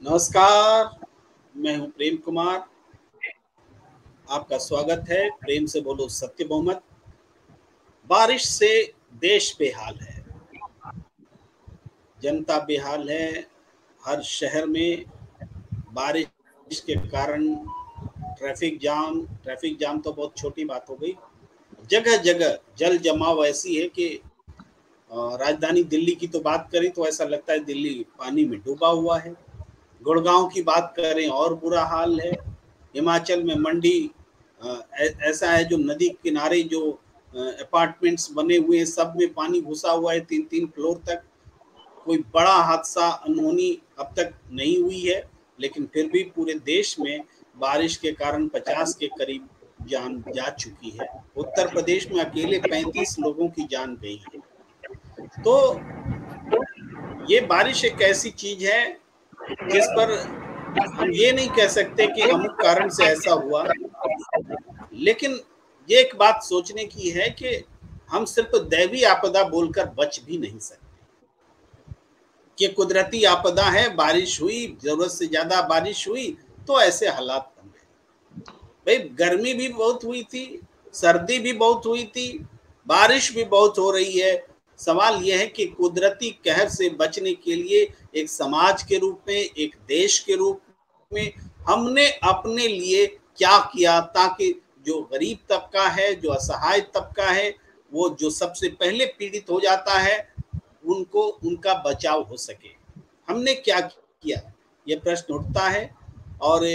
नमस्कार, मैं हूं प्रेम कुमार। आपका स्वागत है प्रेम से बोलो सत्य बहुमत। बारिश से देश बेहाल है, जनता बेहाल है। हर शहर में बारिश के कारण ट्रैफिक जाम तो बहुत छोटी बात हो गई। जगह जगह जल जमाव ऐसी है कि राजधानी दिल्ली की तो बात करें तो ऐसा लगता है दिल्ली पानी में डूबा हुआ है। गुड़गांव की बात करें और बुरा हाल है। हिमाचल में मंडी ऐसा है, जो नदी किनारे जो अपार्टमेंट्स बने हुए हैं सब में पानी घुसा हुआ है, 3-3 फ्लोर तक। कोई बड़ा हादसा अनहोनी अब तक नहीं हुई है, लेकिन फिर भी पूरे देश में बारिश के कारण 50 के करीब जान जा चुकी है। उत्तर प्रदेश में अकेले 35 लोगों की जान गई है। तो ये बारिश एक ऐसी चीज है जिस पर हम ये नहीं कह सकते कि अमुक कारण से ऐसा हुआ, लेकिन ये एक बात सोचने की है कि हम सिर्फ दैवी आपदा बोलकर बच भी नहीं सकते। कि कुदरती आपदा है, बारिश हुई, जरूरत से ज्यादा बारिश हुई तो ऐसे हालात बन गए। भाई गर्मी भी बहुत हुई थी, सर्दी भी बहुत हुई थी, बारिश भी बहुत हो रही है। सवाल यह है कि कुदरती कहर से बचने के लिए एक समाज के रूप में, एक देश के रूप में हमने अपने लिए क्या किया, ताकि जो गरीब तबका है, जो असहाय तबका है, वो जो सबसे पहले पीड़ित हो जाता है, उनको उनका बचाव हो सके। हमने क्या किया, ये प्रश्न उठता है। और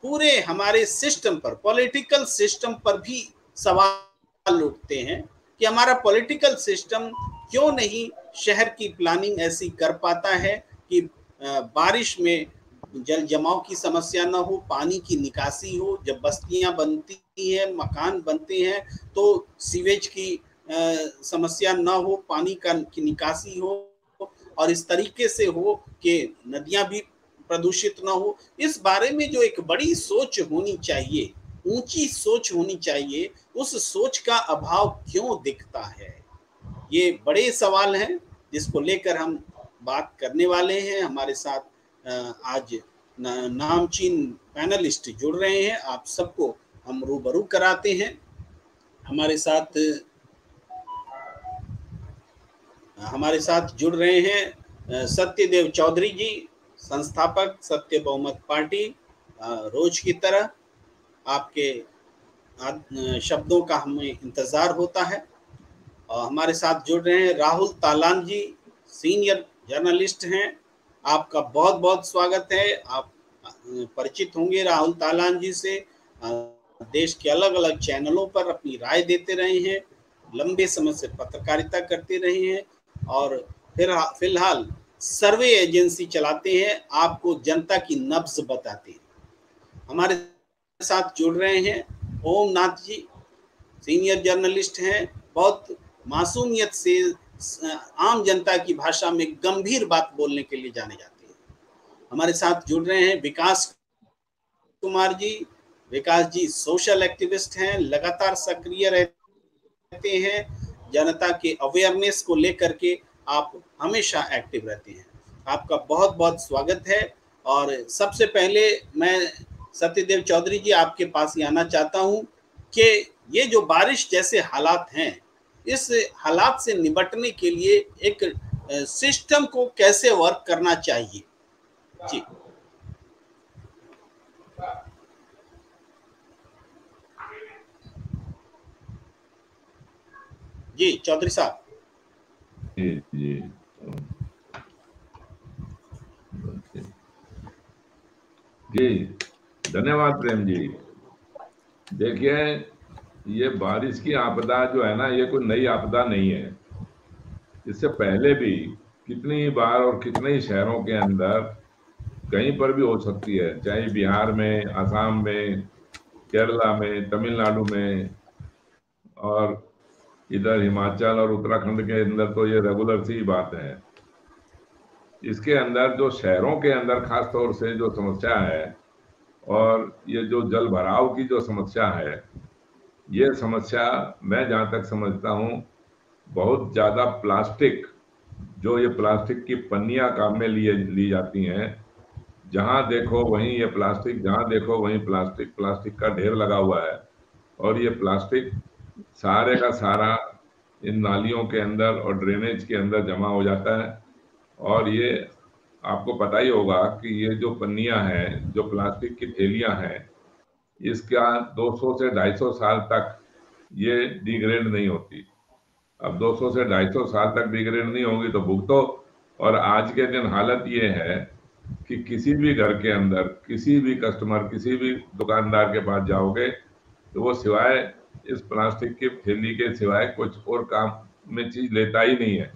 पूरे हमारे सिस्टम पर, पॉलिटिकल सिस्टम पर भी सवाल उठते हैं कि हमारा पॉलिटिकल सिस्टम क्यों नहीं शहर की प्लानिंग ऐसी कर पाता है कि बारिश में जल जमाव की समस्या ना हो, पानी की निकासी हो। जब बस्तियां बनती हैं, मकान बनते हैं, तो सीवेज की समस्या ना हो, पानी की निकासी हो, और इस तरीके से हो कि नदियां भी प्रदूषित ना हो। इस बारे में जो एक बड़ी सोच होनी चाहिए, ऊंची सोच होनी चाहिए, उस सोच का अभाव क्यों दिखता है? ये बड़े सवाल हैं जिसको लेकर हम बात करने वाले हैं। हमारे साथ आज नामचीन पैनलिस्ट जुड़ रहे हैं, आप सबको हम रूबरू कराते हैं। हमारे साथ जुड़ रहे हैं सत्यदेव चौधरी जी, संस्थापक सत्य बहुमत पार्टी। रोज की तरह आपके शब्दों का हमें इंतजार होता है। और हमारे साथ जुड़ रहे हैं राहुल तालान जी, सीनियर जर्नलिस्ट हैं। आपका बहुत बहुत स्वागत है। आप परिचित होंगे राहुल तालान जी से। देश के अलग अलग चैनलों पर अपनी राय देते रहे हैं, लंबे समय से पत्रकारिता करते रहे हैं, और फिर फिलहाल सर्वे एजेंसी चलाते हैं, आपको जनता की नब्ज बताते हैं। हमारे साथ जुड़ रहे हैं ओम नाथ जी, सीनियर जर्नलिस्ट हैं। बहुत मासूमियत से आम जनता की भाषा में गंभीर बात बोलने के लिए जाने जाते हैं। हमारे साथ जुड़ रहे हैं विकास कुमार जी। विकास जी सोशल एक्टिविस्ट हैं, लगातार सक्रिय रहते हैं, जनता के अवेयरनेस को लेकर के आप हमेशा एक्टिव रहते हैं। आपका बहुत बहुत स्वागत है। और सबसे पहले मैं सत्यदेव चौधरी जी आपके पास ही आना चाहता हूं कि ये जो बारिश जैसे हालात हैं, इस हालात से निपटने के लिए एक सिस्टम को कैसे वर्क करना चाहिए? जी जी चौधरी साहब। जी जी जी, धन्यवाद प्रेम जी। देखिए, ये बारिश की आपदा जो है ना, ये कोई नई आपदा नहीं है। इससे पहले भी कितनी बार और कितने ही शहरों के अंदर कहीं पर भी हो सकती है, चाहे बिहार में, असम में, केरला में, तमिलनाडु में, और इधर हिमाचल और उत्तराखंड के अंदर तो ये रेगुलर सी बात है। इसके अंदर जो शहरों के अंदर खास तौर से जो समस्या है, और ये जो जल भराव की जो समस्या है, ये समस्या मैं जहाँ तक समझता हूँ, बहुत ज़्यादा प्लास्टिक, जो ये प्लास्टिक की पन्नियाँ काम में ली जाती हैं, जहां देखो वहीं ये प्लास्टिक, जहां देखो वहीं प्लास्टिक, प्लास्टिक का ढेर लगा हुआ है। और ये प्लास्टिक सारे का सारा इन नालियों के अंदर और ड्रेनेज के अंदर जमा हो जाता है। और ये आपको पता ही होगा कि ये जो पन्नियां हैं, जो प्लास्टिक की थैलियां हैं, इसका 200 से 250 साल तक ये डिग्रेड नहीं होती। अब 200 से 250 साल तक डिग्रेड नहीं होंगी तो भुगतो। और आज के दिन हालत ये है कि किसी भी घर के अंदर, किसी भी कस्टमर, किसी भी दुकानदार के पास जाओगे तो वो सिवाय इस प्लास्टिक की थैली के सिवाय कुछ और काम में चीज लेता ही नहीं है।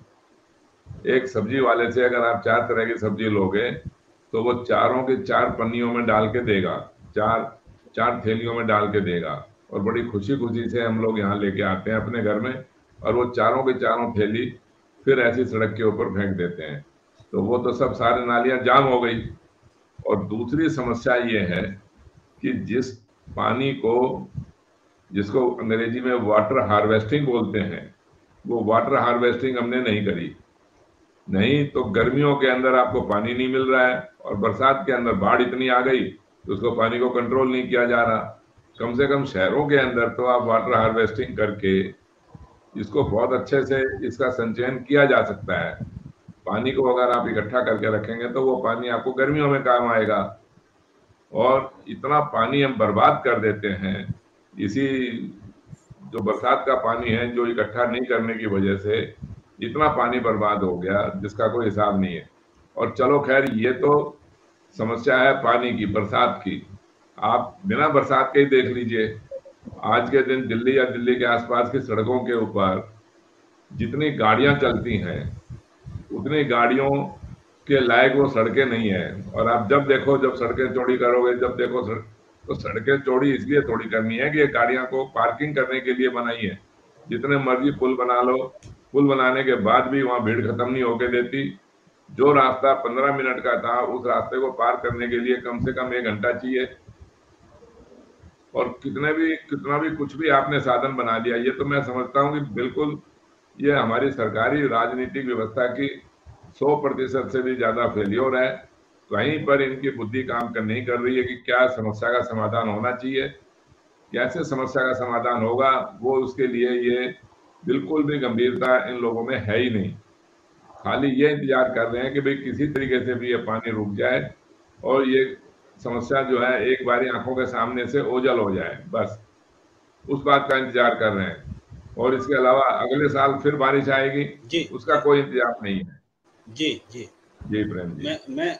एक सब्जी वाले से अगर आप 4 तरह की सब्जी लोगे तो वो चारों के 4 पन्नियों में डाल के देगा, चार चार थैलियों में डाल के देगा। और बड़ी खुशी खुशी से हम लोग यहाँ लेके आते हैं अपने घर में, और वो चारों के चारों थैली फिर ऐसी सड़क के ऊपर फेंक देते हैं। तो वो तो सब सारे नालियां जाम हो गई। और दूसरी समस्या ये है कि जिस पानी को, जिसको अंग्रेजी में वाटर हार्वेस्टिंग बोलते हैं, वो वाटर हार्वेस्टिंग हमने नहीं करी। नहीं तो गर्मियों के अंदर आपको पानी नहीं मिल रहा है, और बरसात के अंदर बाढ़ इतनी आ गई तो उसको पानी को कंट्रोल नहीं किया जा रहा। कम से कम शहरों के अंदर तो आप वाटर हार्वेस्टिंग करके इसको बहुत अच्छे से इसका संचयन किया जा सकता है। पानी को अगर आप इकट्ठा करके रखेंगे तो वो पानी आपको गर्मियों में काम आएगा। और इतना पानी हम बर्बाद कर देते हैं इसी जो बरसात का पानी है, जो इकट्ठा नहीं करने की वजह से इतना पानी बर्बाद हो गया जिसका कोई हिसाब नहीं है। और चलो खैर, ये तो समस्या है पानी की, बरसात की। आप बिना बरसात के ही देख लीजिए, आज के दिन दिल्ली या दिल्ली के आसपास की सड़कों के ऊपर जितनी गाड़ियां चलती हैं उतनी गाड़ियों के लायक वो सड़कें नहीं है। और आप जब देखो, जब सड़कें चौड़ी करोगे, जब देखो तो सड़कें चौड़ी इसलिए थोड़ी करनी है कि ये गाड़ियां को पार्किंग करने के लिए बनाई है। जितने मर्जी पुल बना लो, पुल बनाने के बाद भी वहां भीड़ खत्म नहीं होके देती। जो रास्ता 15 मिनट का था, उस रास्ते को पार करने के लिए कम से कम 1 घंटा चाहिए। और कितना भी कुछ भी आपने साधन बना दिया, ये तो मैं समझता हूँ कि बिल्कुल ये हमारी सरकारी राजनीतिक व्यवस्था की 100% से भी ज्यादा फेल्योर है। कहीं पर इनकी बुद्धि काम कर नहीं कर रही है कि क्या समस्या का समाधान होना चाहिए, कैसे समस्या का समाधान होगा, वो उसके लिए ये बिल्कुल भी गंभीरता इन लोगों में है ही नहीं। खाली ये इंतजार कर रहे हैं कि भाई किसी तरीके से भी ये पानी रुक जाए और ये समस्या जो है एक बारी आंखों के सामने से ओझल हो जाए, बस उस बात का इंतजार कर रहे हैं। और इसके अलावा अगले साल फिर बारिश आएगी, जी उसका कोई इंतजाम नहीं है। जी जी जी प्रेम जी। मैं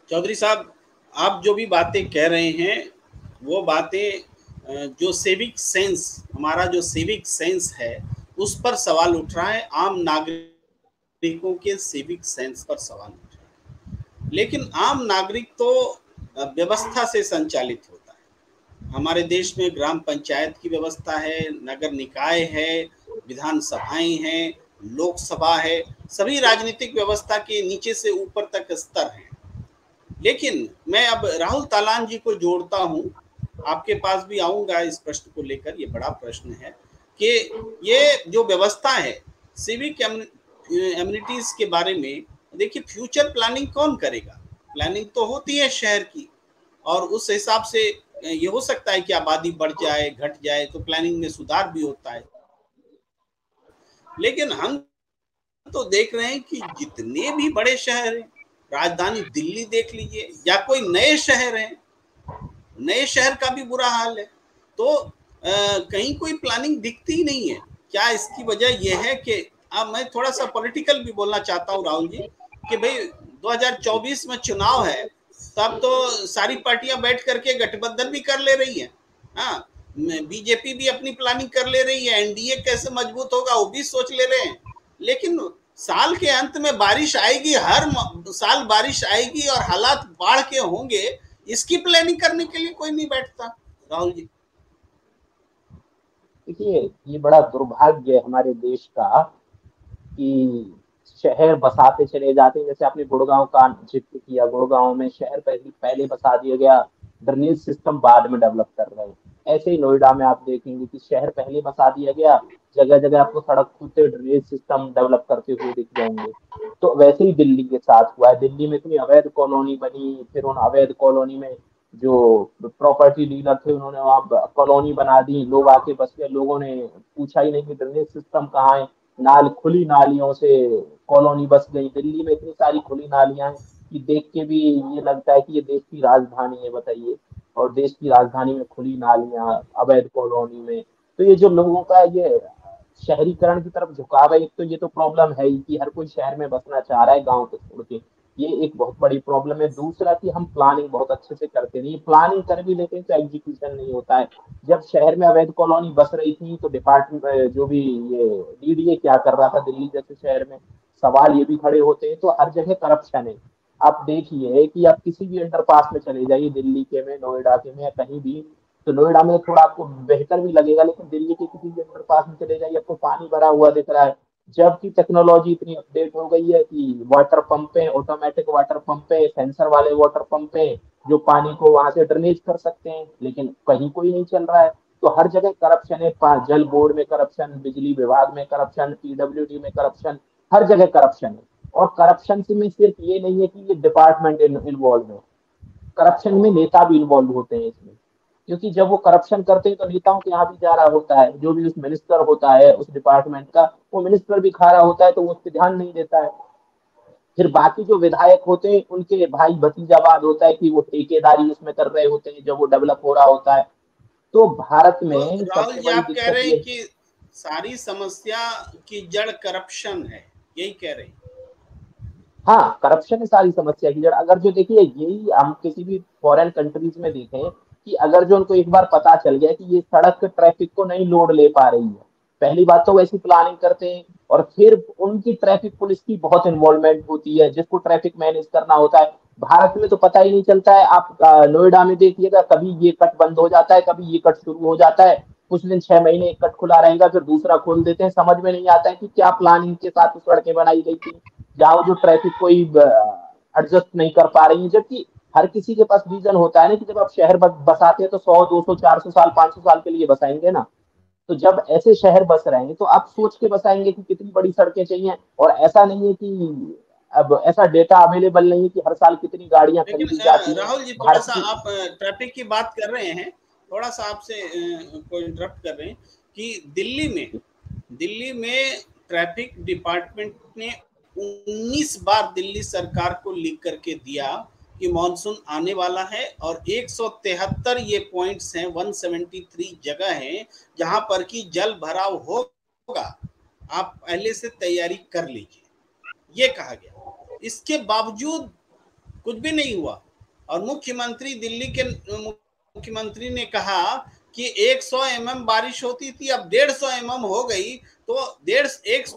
चौधरी साहब, आप जो भी बातें कह रहे हैं वो बातें जो सिविक सेंस, हमारा जो सिविक सेंस है उस पर सवाल उठ रहा है, आम नागरिकों के सिविक सेंस पर सवाल उठ रहा है। लेकिन आम नागरिक तो व्यवस्था से संचालित होता है। हमारे देश में ग्राम पंचायत की व्यवस्था है, नगर निकाय है, विधानसभाएं हैं, लोकसभा है, सभी राजनीतिक व्यवस्था के नीचे से ऊपर तक स्तर हैं। लेकिन मैं अब राहुल तालान जी को जोड़ता हूं, आपके पास भी आऊंगा इस प्रश्न को लेकर। ये बड़ा प्रश्न है कि ये जो व्यवस्था है सिविक एम्यूनिटीज के बारे में, देखिए फ्यूचर प्लानिंग कौन करेगा? प्लानिंग तो होती है शहर की, और उस हिसाब से ये हो सकता है कि आबादी बढ़ जाए, घट जाए, तो प्लानिंग में सुधार भी होता है। लेकिन हम तो देख रहे हैं कि जितने भी बड़े शहर हैं, राजधानी दिल्ली देख लीजिए या कोई नए शहर हैं, नए शहर का भी बुरा हाल है। तो कहीं कोई प्लानिंग दिखती ही नहीं है। क्या इसकी वजह यह है कि मैं थोड़ा सा पॉलिटिकल भी बोलना चाहता हूँ राहुल जी, कि भाई 2024 में चुनाव है, तब तो सारी पार्टियां बैठ करके गठबंधन भी कर ले रही है। हाँ, बीजेपी भी अपनी प्लानिंग कर ले रही है, एनडीए कैसे मजबूत होगा वो भी सोच ले रहे हैं। लेकिन साल के अंत में बारिश आएगी, हर साल बारिश आएगी और हालात बाढ़ के होंगे, इसकी प्लानिंग करने के लिए कोई नहीं बैठता। राहुल जी, देखिए, ये बड़ा दुर्भाग्य है हमारे देश का कि शहर बसाते चले जाते हैं। जैसे आपने गुड़गांव का जिक्र किया, गुड़गांव में शहर पहले बसा दिया गया, ड्रेनेज सिस्टम बाद में डेवलप कर रहे हैं। ऐसे ही नोएडा में आप देखेंगे कि शहर पहले बसा दिया गया, जगह जगह आपको सड़क खुद से ड्रेनेज सिस्टम डेवलप करते हुए दिख जाएंगे। तो वैसे ही दिल्ली के साथ हुआ है। दिल्ली में इतनी अवैध कॉलोनी बनी, फिर उन अवैध कॉलोनी में जो प्रॉपर्टी डीलर थे उन्होंने वहां कॉलोनी बना दी, लोग आके बस गए, लोगों ने पूछा ही नहीं कि ड्रेनेज सिस्टम कहाँ है, खुली नालियों से कॉलोनी बस गई। दिल्ली में इतनी सारी खुली नालियां हैं कि देख के भी ये लगता है कि ये देश की राजधानी है, बताइए। और देश की राजधानी में खुली नालियां, अवैध कॉलोनी में, तो ये जो लोगों का ये शहरीकरण की तरफ झुकाव है, एक तो ये तो प्रॉब्लम है ही कि हर कोई शहर में बसना चाह रहा है गांव को छोड़ के, ये एक बहुत बड़ी प्रॉब्लम है। दूसरा कि हम प्लानिंग बहुत अच्छे से करते नहीं, प्लानिंग कर भी लेते हैं तो एग्जीक्यूशन नहीं होता है। जब शहर में अवैध कॉलोनी बस रही थी तो डिपार्टमेंट जो भी ये डीडीए क्या कर रहा था दिल्ली जैसे शहर में, सवाल ये भी खड़े होते हैं। तो हर जगह करप्शन है। आप देखिए कि आप किसी भी अंडरपास में चले जाइए, दिल्ली के में, नोएडा के में, या कहीं भी, तो नोएडा में थोड़ा आपको बेहतर भी लगेगा, लेकिन दिल्ली के किसी भी अंडरपास में चले जाइए आपको पानी भरा हुआ दिख रहा है। जबकि टेक्नोलॉजी इतनी अपडेट हो गई है कि वाटर पंप है, ऑटोमेटिक वाटर पंप है, सेंसर वाले वाटर पंप है जो पानी को वहां से ड्रेनेज कर सकते हैं, लेकिन कहीं कोई नहीं चल रहा है। तो हर जगह करप्शन है, जल बोर्ड में करप्शन, बिजली विभाग में करप्शन, पीडब्ल्यूडी में करप्शन, हर जगह करप्शन है। और करप्शन से में सिर्फ ये नहीं है कि ये डिपार्टमेंट इन्वॉल्व है, करप्शन में नेता भी इन्वॉल्व होते हैं इसमें, क्योंकि जब वो करप्शन करते हैं तो नेताओं के यहाँ भी जा रहा होता है, जो भी उस मिनिस्टर होता है उस डिपार्टमेंट का, वो मिनिस्टर भी खा रहा होता है, तो वो उस पर ध्यान नहीं देता है। फिर बाकी जो विधायक होते हैं उनके भाई भतीजावाद होता है कि वो ठेकेदारी उसमें कर रहे होते हैं जब वो डेवलप हो रहा होता है। तो भारत तो में राहुल सबसे जी, बड़ी आप कह दिक्कत रहे हैं ये, कि सारी समस्या की जड़ करप्शन है, यही कह रहे हैं? हाँ, करप्शन है सारी समस्या की जड़। अगर जो देखिए, यही हम किसी भी फॉरेन कंट्रीज में देखें कि अगर जो उनको एक बार पता चल गया कि ये सड़क ट्रैफिक को नहीं लोड ले पा रही है, पहली बात तो वैसी प्लानिंग करते हैं, और फिर उनकी ट्रैफिक पुलिस की बहुत इन्वॉल्वमेंट होती है जिसको ट्रैफिक मैनेज करना होता है। भारत में तो पता ही नहीं चलता है। आप नोएडा में देखिएगा, कभी ये कट बंद हो जाता है, कभी ये कट शुरू हो जाता है, कुछ दिन 6 महीने एक कट खुला रहेगा, फिर दूसरा खोल देते हैं। समझ में नहीं आता है कि क्या प्लानिंग के साथ सड़कें बनाई गई थी, जहाँ जो ट्रैफिक कोई एडजस्ट नहीं कर पा रही है। जबकि हर किसी के पास रीजन होता है ना कि जब आप शहर बसाते हैं तो 100, 200, 400 साल, 500 साल के लिए बसाएंगे ना। तो जब ऐसे शहर बस रहे हैं तो आप सोच के बसाएंगे कि कितनी बड़ी सड़कें चाहिए। और ऐसा नहीं है कि अब ऐसा डेटा अवेलेबल नहीं है कि हर साल कितनी गाड़ियां लेकिन खरीदी जाती हैं राहुल जी, थोड़ा भारत सा की। आप ट्रैफिक की बात कर रहे हैं, थोड़ा सा आपसे को इंटरप्ट कर रहे हैं कि दिल्ली में ट्रैफिक डिपार्टमेंट ने 19 बार दिल्ली सरकार को लिख करके दिया कि मानसून आने वाला है, और 173 ये पॉइंट्स हैं, 173 जगह हैं जहां पर कि जल भराव होगा, आप पहले से तैयारी कर लीजिए, ये कहा गया। इसके बावजूद कुछ भी नहीं हुआ। और मुख्यमंत्री, दिल्ली के मुख्यमंत्री ने कहा कि 100 mm बारिश होती थी, अब 150 mm हो गई, तो 150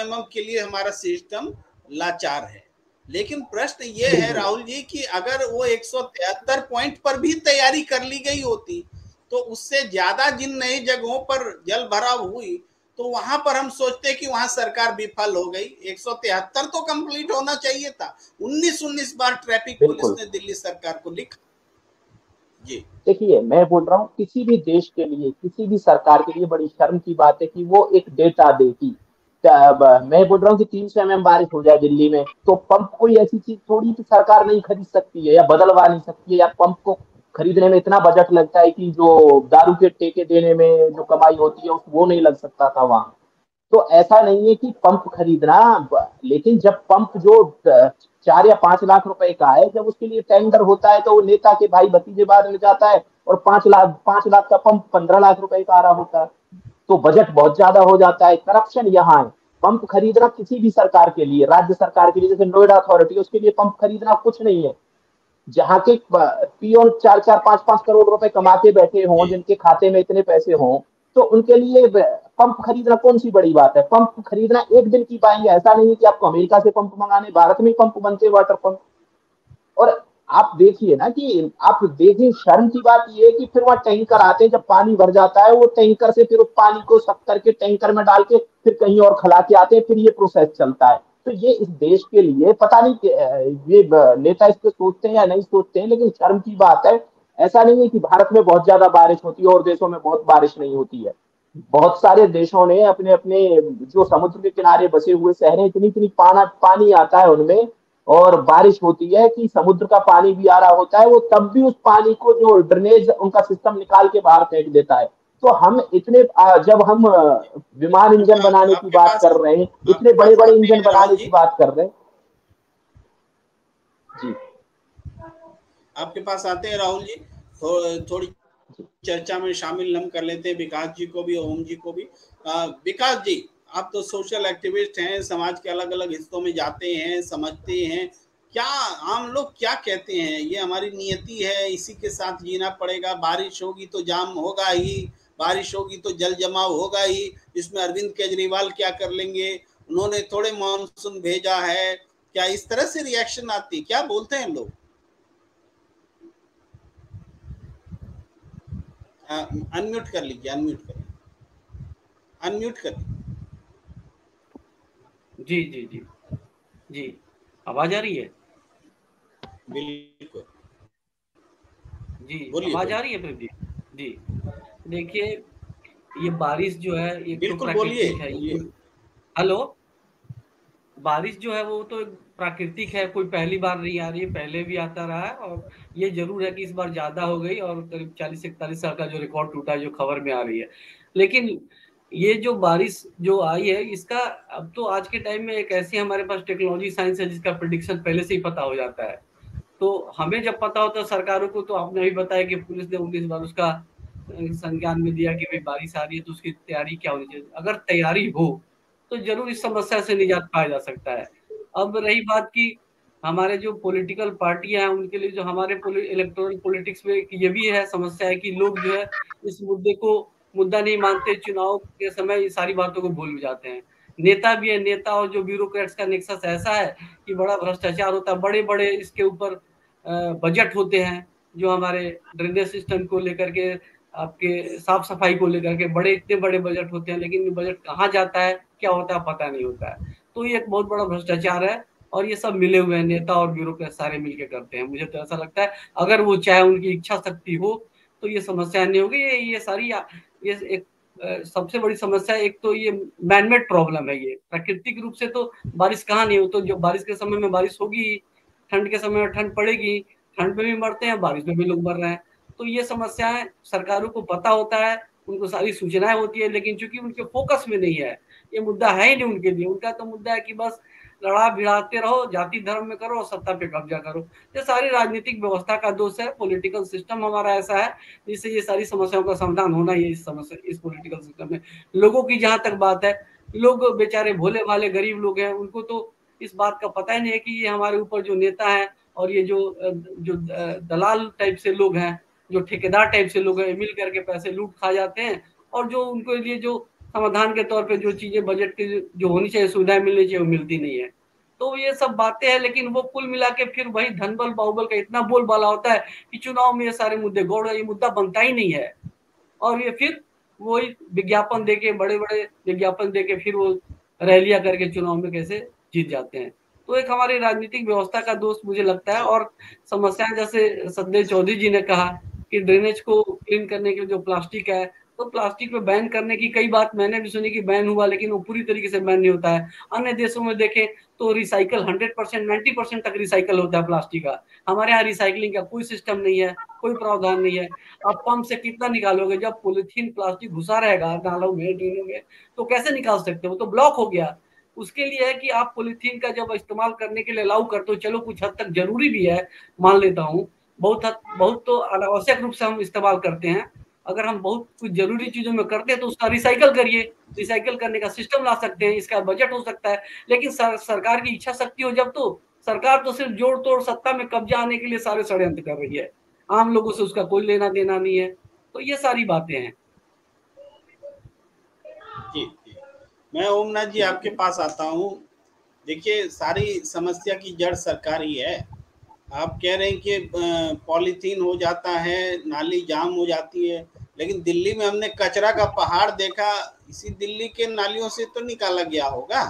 mm के लिए हमारा सिस्टम लाचार है। लेकिन प्रश्न ये है राहुल जी कि अगर वो 173 पॉइंट पर भी तैयारी कर ली गई होती तो उससे ज्यादा जिन नई जगहों पर जल भराव हुई तो वहां पर हम सोचते कि वहां सरकार विफल हो गई। 173 तो कंप्लीट होना चाहिए था। 19 बार ट्रैफिक पुलिस बिल्कुल। ने दिल्ली सरकार को लिखा। जी देखिए, मैं बोल रहा हूँ किसी भी देश के लिए, किसी भी सरकार के लिए बड़ी शर्म की बात है कि वो एक डेटा देगी। मैं बोल रहा हूँ कि 300 mm बारिश हो जाए दिल्ली में तो पंप कोई ऐसी चीज थोड़ी कि सरकार नहीं खरीद सकती है या बदलवा नहीं सकती है, या पंप को खरीदने में इतना बजट लगता है कि जो दारू के ठेके देने में जो कमाई होती है वो नहीं लग सकता था वहां। तो ऐसा नहीं है कि पंप खरीदना, लेकिन जब पंप जो 4 या 5 लाख रुपए का है, जब उसके लिए टेंडर होता है तो वो नेता के भाई भतीजे बाद में जाता है और 5 लाख का पंप 15 लाख रुपए का आ रहा होता है। तो बजट बहुत ज्यादा हो जाता है। करप्शन यहाँ है। पंप खरीदना किसी भी सरकार के लिए, राज्य सरकार के लिए, जैसे नोएडा अथॉरिटी, उसके लिए पंप खरीदना कुछ नहीं है। जहाँ के पीओन 4-4, 5-5 करोड़ रुपए कमा के बैठे हों, जी जिनके खाते में इतने पैसे हों, तो उनके लिए पंप खरीदना कौन सी बड़ी बात है। पंप खरीदना एक दिन की पाएंगे, ऐसा नहीं है कि आपको अमेरिका से पंप मंगाने, भारत में पंप बनते, वाटर पंप। और आप देखिए ना कि आप देखिए, शर्म की बात यह है कि फिर वहां टैंकर आते हैं, जब पानी भर जाता है वो टैंकर से फिर उस पानी को सक करके टैंकर में डाल के फिर कहीं और खिला के आते हैं, फिर ये प्रोसेस चलता है। तो ये इस देश के लिए पता नहीं ये नेता इस पे सोचते हैं या नहीं सोचते हैं, लेकिन शर्म की बात है। ऐसा नहीं है कि भारत में बहुत ज्यादा बारिश होती है और देशों में बहुत बारिश नहीं होती है। बहुत सारे देशों ने अपने अपने जो समुद्र के किनारे बसे हुए शहर हैं, इतनी इतनी पानी आता है उनमें, और बारिश होती है कि समुद्र का पानी भी आ रहा होता है, वो तब भी उस पानी को जो ड्रेनेज उनका सिस्टम निकाल के बाहर फेंक देता है। तो हम इतने जब हम विमान इंजन बनाने की आपके बात पास कर रहे हैं, इतने आपके बड़े पास बड़े आते इंजन हैं राहुल बनाने की जी, बात कर रहे हैं। जी आपके पास आते हैं राहुल जी, थोड़ी जी चर्चा में शामिल हम कर लेते हैं विकास जी को भी, ओम जी को भी। विकास जी, आप तो सोशल एक्टिविस्ट हैं, समाज के अलग अलग हिस्सों में जाते हैं, समझते हैं। क्या आम लोग क्या कहते हैं, ये हमारी नियति है, इसी के साथ जीना पड़ेगा, बारिश होगी तो जाम होगा ही, बारिश होगी तो जल जमाव होगा ही, इसमें अरविंद केजरीवाल क्या कर लेंगे, उन्होंने थोड़े मानसून भेजा है, क्या इस तरह से रिएक्शन आती, क्या बोलते हैं लोग? अनम्यूट कर लीजिए, अनम्यूट कर लीजिए। जी जी जी जी, आवाज आ रही है? बिल्कुल, जी, बोलिए आवाज आ बोलिए। रही है प्रदीप जी? जी, देखिए, ये बारिश जो है एक तो बिल्कुल बोलिए प्राकृतिक है। बोलिए। हेलो, बारिश जो है वो तो एक प्राकृतिक है, कोई पहली बार नहीं आ रही है, पहले भी आता रहा है। और ये जरूर है कि इस बार ज्यादा हो गई, और करीब 40-41 साल का जो रिकॉर्ड टूटा है, जो खबर में आ रही है। लेकिन ये जो बारिश जो आई है, इसका अब तो आज के टाइम में एक ऐसी हमारे पास टेक्नोलॉजी साइंस है जिसका प्रिडिक्शन पहले से ही पता हो जाता है। तो हमें जब पता होता है सरकारों को, तो आपने भी बताया कि पुलिस ने 19 बार उसका संज्ञान में दिया कि भाई बारिश आ रही है तो उसकी तैयारी क्या होनी चाहिए। अगर तैयारी हो तो जरूर इस समस्या से निजात पाया जा सकता है। अब रही बात की हमारे जो पॉलिटिकल पार्टियां हैं, उनके लिए जो हमारे इलेक्टोरल पॉलिटिक्स में ये भी है समस्या है कि लोग जो है इस मुद्दे को मुद्दा नहीं मानते, चुनाव के समय ये सारी बातों को भूल जाते हैं। नेता भी है, नेता और जो ब्यूरोक्रेट्स का नेक्सस ऐसा है कि बड़ा भ्रष्टाचार होता है, बड़े बड़े इसके ऊपर बजट होते हैं, जो हमारे ड्रेनेज सिस्टम को लेकर के, आपके साफ सफाई को लेकर के बड़े इतने बड़े बजट होते हैं, लेकिन बजट कहाँ जाता है, क्या होता है, पता नहीं होता है। तो ये एक बहुत बड़ा भ्रष्टाचार है, और ये सब मिले हुए हैं, नेता और ब्यूरोक्रेट सारे मिलके करते हैं। मुझे तो ऐसा लगता है अगर वो चाहे, उनकी इच्छा शक्ति हो, तो ये समस्या नहीं होगी। ये सारी ये एक सबसे बड़ी समस्या, एक तो ये मैनमेड प्रॉब्लम है। ये प्राकृतिक रूप से तो बारिश कहाँ नहीं हो, तो जो बारिश के समय में बारिश होगी, ठंड के समय में ठंड पड़ेगी, ठंड में भी मरते हैं, बारिश में भी लोग मर रहे हैं। तो ये समस्याएं सरकारों को पता होता है, उनको सारी सूचनाएं होती है, लेकिन चूंकि उनके फोकस में नहीं है, ये मुद्दा है ही नहीं उनके लिए। उनका तो मुद्दा है कि बस लड़ा भिड़ाते रहो, जाति धर्म में करो और सत्ता पे कब्जा करो। ये सारी राजनीतिक व्यवस्था का दोष है, पॉलिटिकल सिस्टम हमारा ऐसा है जिससे ये सारी समस्याओं का समाधान होना ही है। इस पॉलिटिकल सिस्टम में लोगों की जहां तक बात है, लोग बेचारे भोले भाले गरीब लोग हैं, उनको तो इस बात का पता ही नहीं है कि ये हमारे ऊपर जो नेता है और ये जो दलाल टाइप से लोग हैं, जो ठेकेदार टाइप से लोग हैं, मिल करके पैसे लूट खा जाते हैं, और जो उनके लिए जो समाधान के तौर पे जो चीजें बजट की जो होनी चाहिए, सुविधाएं मिलनी चाहिए, वो मिलती नहीं है। तो ये सब बातें हैं, लेकिन वो कुल मिला के फिर वही धनबल बाहुबल का इतना बोलबाला होता है कि चुनाव में ये सारे मुद्दे गौड़, ये मुद्दा बनता ही नहीं है। और ये फिर वही विज्ञापन देके, बड़े बड़े विज्ञापन देके फिर वो रैलियां करके चुनाव में कैसे जीत जाते हैं। तो एक हमारी राजनीतिक व्यवस्था का दोष मुझे लगता है। और समस्याएं, जैसे संजय चौधरी जी ने कहा कि ड्रेनेज को क्लीन करने के लिए जो प्लास्टिक है, तो प्लास्टिक पे बैन करने की कई बात मैंने भी सुनी कि बैन हुआ, लेकिन वो पूरी तरीके से बैन नहीं होता है। अन्य देशों में देखें तो रिसाइकल 100%, 90% तक रिसाइकल होता है प्लास्टिक का। हमारे यहाँ रिसाइकलिंग का कोई सिस्टम नहीं है, कोई प्रावधान नहीं है। आप पंप से कितना निकालोगे, जब पॉलिथीन प्लास्टिक घुसा रहेगा नालों में, ड्रेनों में, तो कैसे निकाल सकते हो? तो ब्लॉक हो गया। उसके लिए है कि आप पॉलिथीन का जब इस्तेमाल करने के लिए अलाउ करते हो, चलो कुछ हद तक जरूरी भी है, मान लेता हूँ, बहुत तो अनावश्यक रूप से हम इस्तेमाल करते हैं। अगर हम बहुत कुछ जरूरी चीजों में करते हैं तो उसका रिसाइकल करिए, रिसाइकल करने का सिस्टम ला सकते हैं, इसका बजट हो सकता है। लेकिन सरकार की इच्छा शक्ति हो जब, तो सरकार तो सिर्फ जोड़ तोड़ सत्ता में कब्जा आने के लिए सारे षड्यंत्र कर रही है, आम लोगों से उसका कोई लेना देना नहीं है। तो ये सारी बातें हैं। जी जी, मैं ओमनाथ जी आपके पास आता हूँ। देखिए, सारी समस्या की जड़ सरकार ही है। आप कह रहे हैं कि पॉलीथीन हो जाता है, नाली जाम हो जाती है, लेकिन दिल्ली में हमने कचरा का पहाड़ देखा, इसी दिल्ली के नालियों से तो निकाला गया होगा,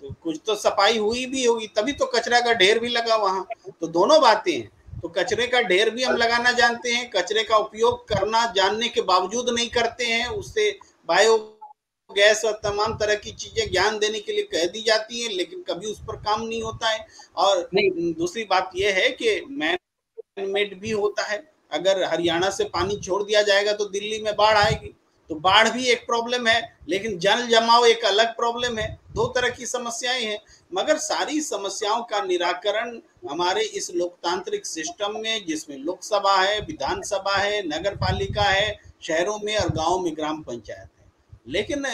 तो कुछ तो सफाई हुई भी होगी, तभी तो कचरा का ढेर भी लगा वहाँ। तो दोनों बातें हैं। तो कचरे का ढेर भी हम लगाना जानते हैं, कचरे का उपयोग करना जानने के बावजूद नहीं करते हैं, उससे बायोगैस और तमाम तरह की चीजें ज्ञान देने के लिए कह दी जाती हैं, लेकिन कभी उस पर काम नहीं होता है। और दूसरी बात यह है कि मैन मेड भी होता है। अगर हरियाणा से पानी छोड़ दिया जाएगा तो दिल्ली में बाढ़ आएगी, तो बाढ़ भी एक प्रॉब्लम है, लेकिन जल जमाव एक अलग प्रॉब्लम है। दो तरह की समस्याएं हैं, मगर सारी समस्याओं का निराकरण हमारे इस लोकतांत्रिक सिस्टम में, जिसमें लोकसभा है, विधानसभा है, नगर पालिका है, शहरों में और गांव में ग्राम पंचायत है, लेकिन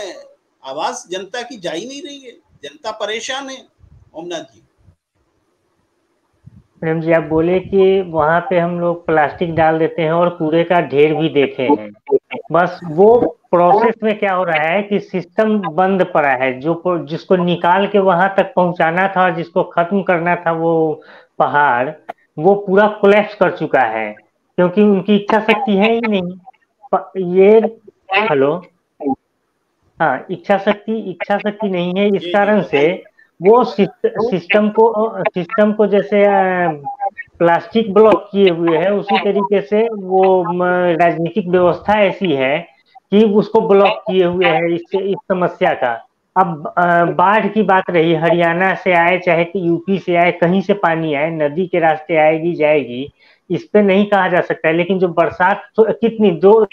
आवाज जनता की जा ही नहीं रही है। जनता परेशान है। ओमनाथ जी, प्रेम जी, आप बोले कि वहां पे हम लोग प्लास्टिक डाल देते हैं और कूड़े का ढेर भी देखे हैं। बस वो प्रोसेस में क्या हो रहा है कि सिस्टम बंद पड़ा है। जो जिसको निकाल के वहां तक पहुंचाना था, जिसको खत्म करना था वो पहाड़, वो पूरा कोलैप्स कर चुका है, क्योंकि उनकी इच्छा शक्ति है ही नहीं। ये हेलो, हाँ, इच्छा शक्ति नहीं है। इस कारण से वो सिस्टम को जैसे प्लास्टिक ब्लॉक किए हुए है, उसी तरीके से वो राजनीतिक व्यवस्था ऐसी है कि उसको ब्लॉक किए हुए है इस समस्या का। अब बाढ़ की बात रही, हरियाणा से आए चाहे यूपी से आए, कहीं से पानी आए, नदी के रास्ते आएगी जाएगी, इस पे नहीं कहा जा सकता है। लेकिन जो बरसात कितनी दो,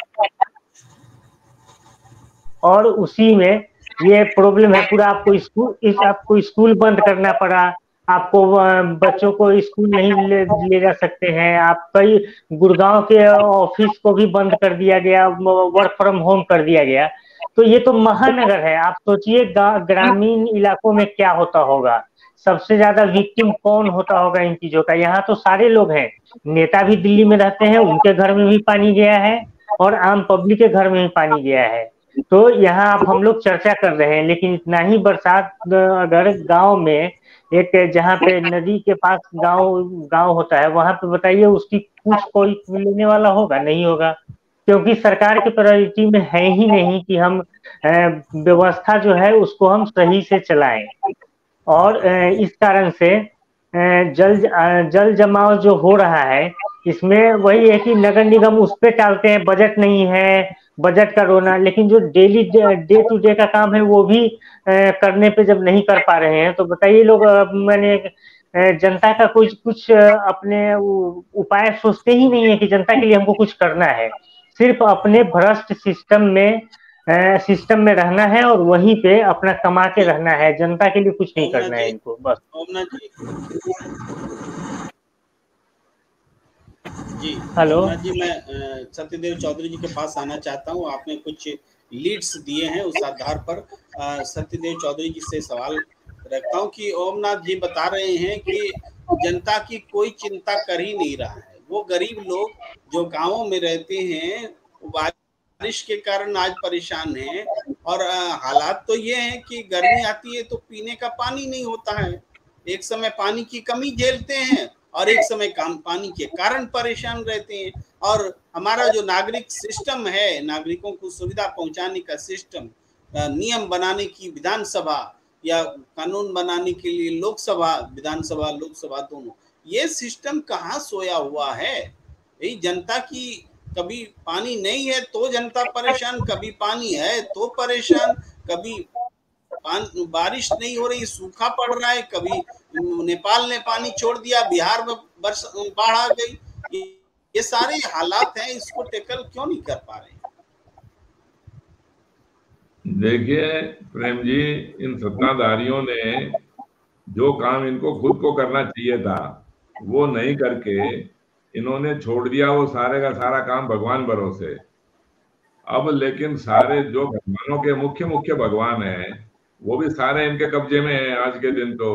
और उसी में ये प्रॉब्लम है पूरा। आपको स्कूल बंद करना पड़ा, आपको बच्चों को स्कूल नहीं ले जा सकते हैं आप। कई गुड़गांव के ऑफिस को भी बंद कर दिया गया, वर्क फ्रॉम होम कर दिया गया। तो ये तो महानगर है, आप सोचिए ग्रामीण इलाकों में क्या होता होगा। सबसे ज्यादा विक्टिम कौन होता होगा इन चीजों का। यहाँ तो सारे लोग हैं, नेता भी दिल्ली में रहते हैं, उनके घर में भी पानी गया है, और आम पब्लिक के घर में भी पानी गया है। तो यहाँ आप हम लोग चर्चा कर रहे हैं, लेकिन इतना ही बरसात अगर गांव में, एक जहाँ पे नदी के पास गांव होता है, वहां पे बताइए उसकी कुछ कोई लेने वाला होगा? नहीं होगा, क्योंकि सरकार की प्रायोरिटी में है ही नहीं कि हम व्यवस्था जो है उसको हम सही से चलाएं। और इस कारण से जल जमाव जो हो रहा है, इसमें वही है कि नगर निगम उस पर टालते हैं, बजट नहीं है, बजट का रोना। लेकिन जो डेली डे टू डे का काम है वो भी करने पे जब नहीं कर पा रहे हैं, तो बताइए लोग, मैंने जनता का कुछ अपने उपाय सोचते ही नहीं है कि जनता के लिए हमको कुछ करना है। सिर्फ अपने भ्रष्ट सिस्टम में रहना है और वहीं पे अपना कमा के रहना है। जनता के लिए कुछ नहीं करना है इनको, बस। जी हेलो जी, मैं सत्यदेव चौधरी जी के पास आना चाहता हूँ। आपने कुछ लीड्स दिए हैं, उस आधार पर सत्यदेव चौधरी जी से सवाल रखता हूँ कि ओमनाथ जी बता रहे हैं कि जनता की कोई चिंता कर ही नहीं रहा है। वो गरीब लोग जो गांवों में रहते हैं, बारिश के कारण आज परेशान हैं, और हालात तो ये हैं कि गर्मी आती है तो पीने का पानी नहीं होता है। एक समय पानी की कमी झेलते हैं और एक समय पानी के कारण परेशान रहते हैं। और हमारा जो नागरिक सिस्टम है, नागरिकों को सुविधा पहुंचाने का सिस्टम, नियम बनाने की विधानसभा या कानून बनाने के लिए लोकसभा, विधानसभा लोकसभा दोनों, ये सिस्टम कहाँ सोया हुआ है? यही जनता की, कभी पानी नहीं है तो जनता परेशान, कभी पानी है तो परेशान, कभी बारिश नहीं हो रही, सूखा पड़ रहा है, कभी नेपाल ने पानी छोड़ दिया, बिहार में बाढ़ आ गई। ये सारे हालात हैं, इसको टैकल क्यों नहीं कर पा रहे? देखिए प्रेम जी, इन सत्ताधारियों ने जो काम इनको खुद को करना चाहिए था वो नहीं करके इन्होंने छोड़ दिया वो सारे का सारा काम भगवान भरोसे। अब लेकिन सारे जो भगवानों के मुख्य भगवान हैं वो भी सारे इनके कब्जे में हैं। आज के दिन तो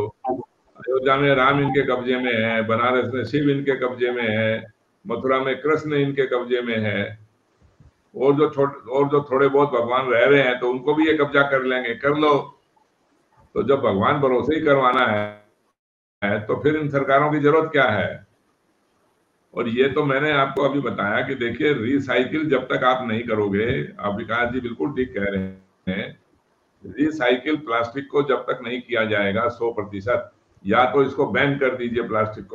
अयोध्या में राम इनके कब्जे में है, बनारस में शिव इनके कब्जे में है, मथुरा में कृष्ण इनके कब्जे में है, और जो थोड़े बहुत भगवान रह रहे हैं तो उनको भी ये कब्जा कर लेंगे। कर लो। तो जब भगवान भरोसे ही करवाना है तो फिर इन सरकारों की जरूरत क्या है? और ये तो मैंने आपको अभी बताया कि देखिए, रिसाइकिल जब तक आप नहीं करोगे, आप विकास जी बिल्कुल ठीक कह रहे हैं, रिसाइकिल प्लास्टिक को जब तक नहीं किया जाएगा 100%, या तो इसको बैन कर दीजिए, प्लास्टिक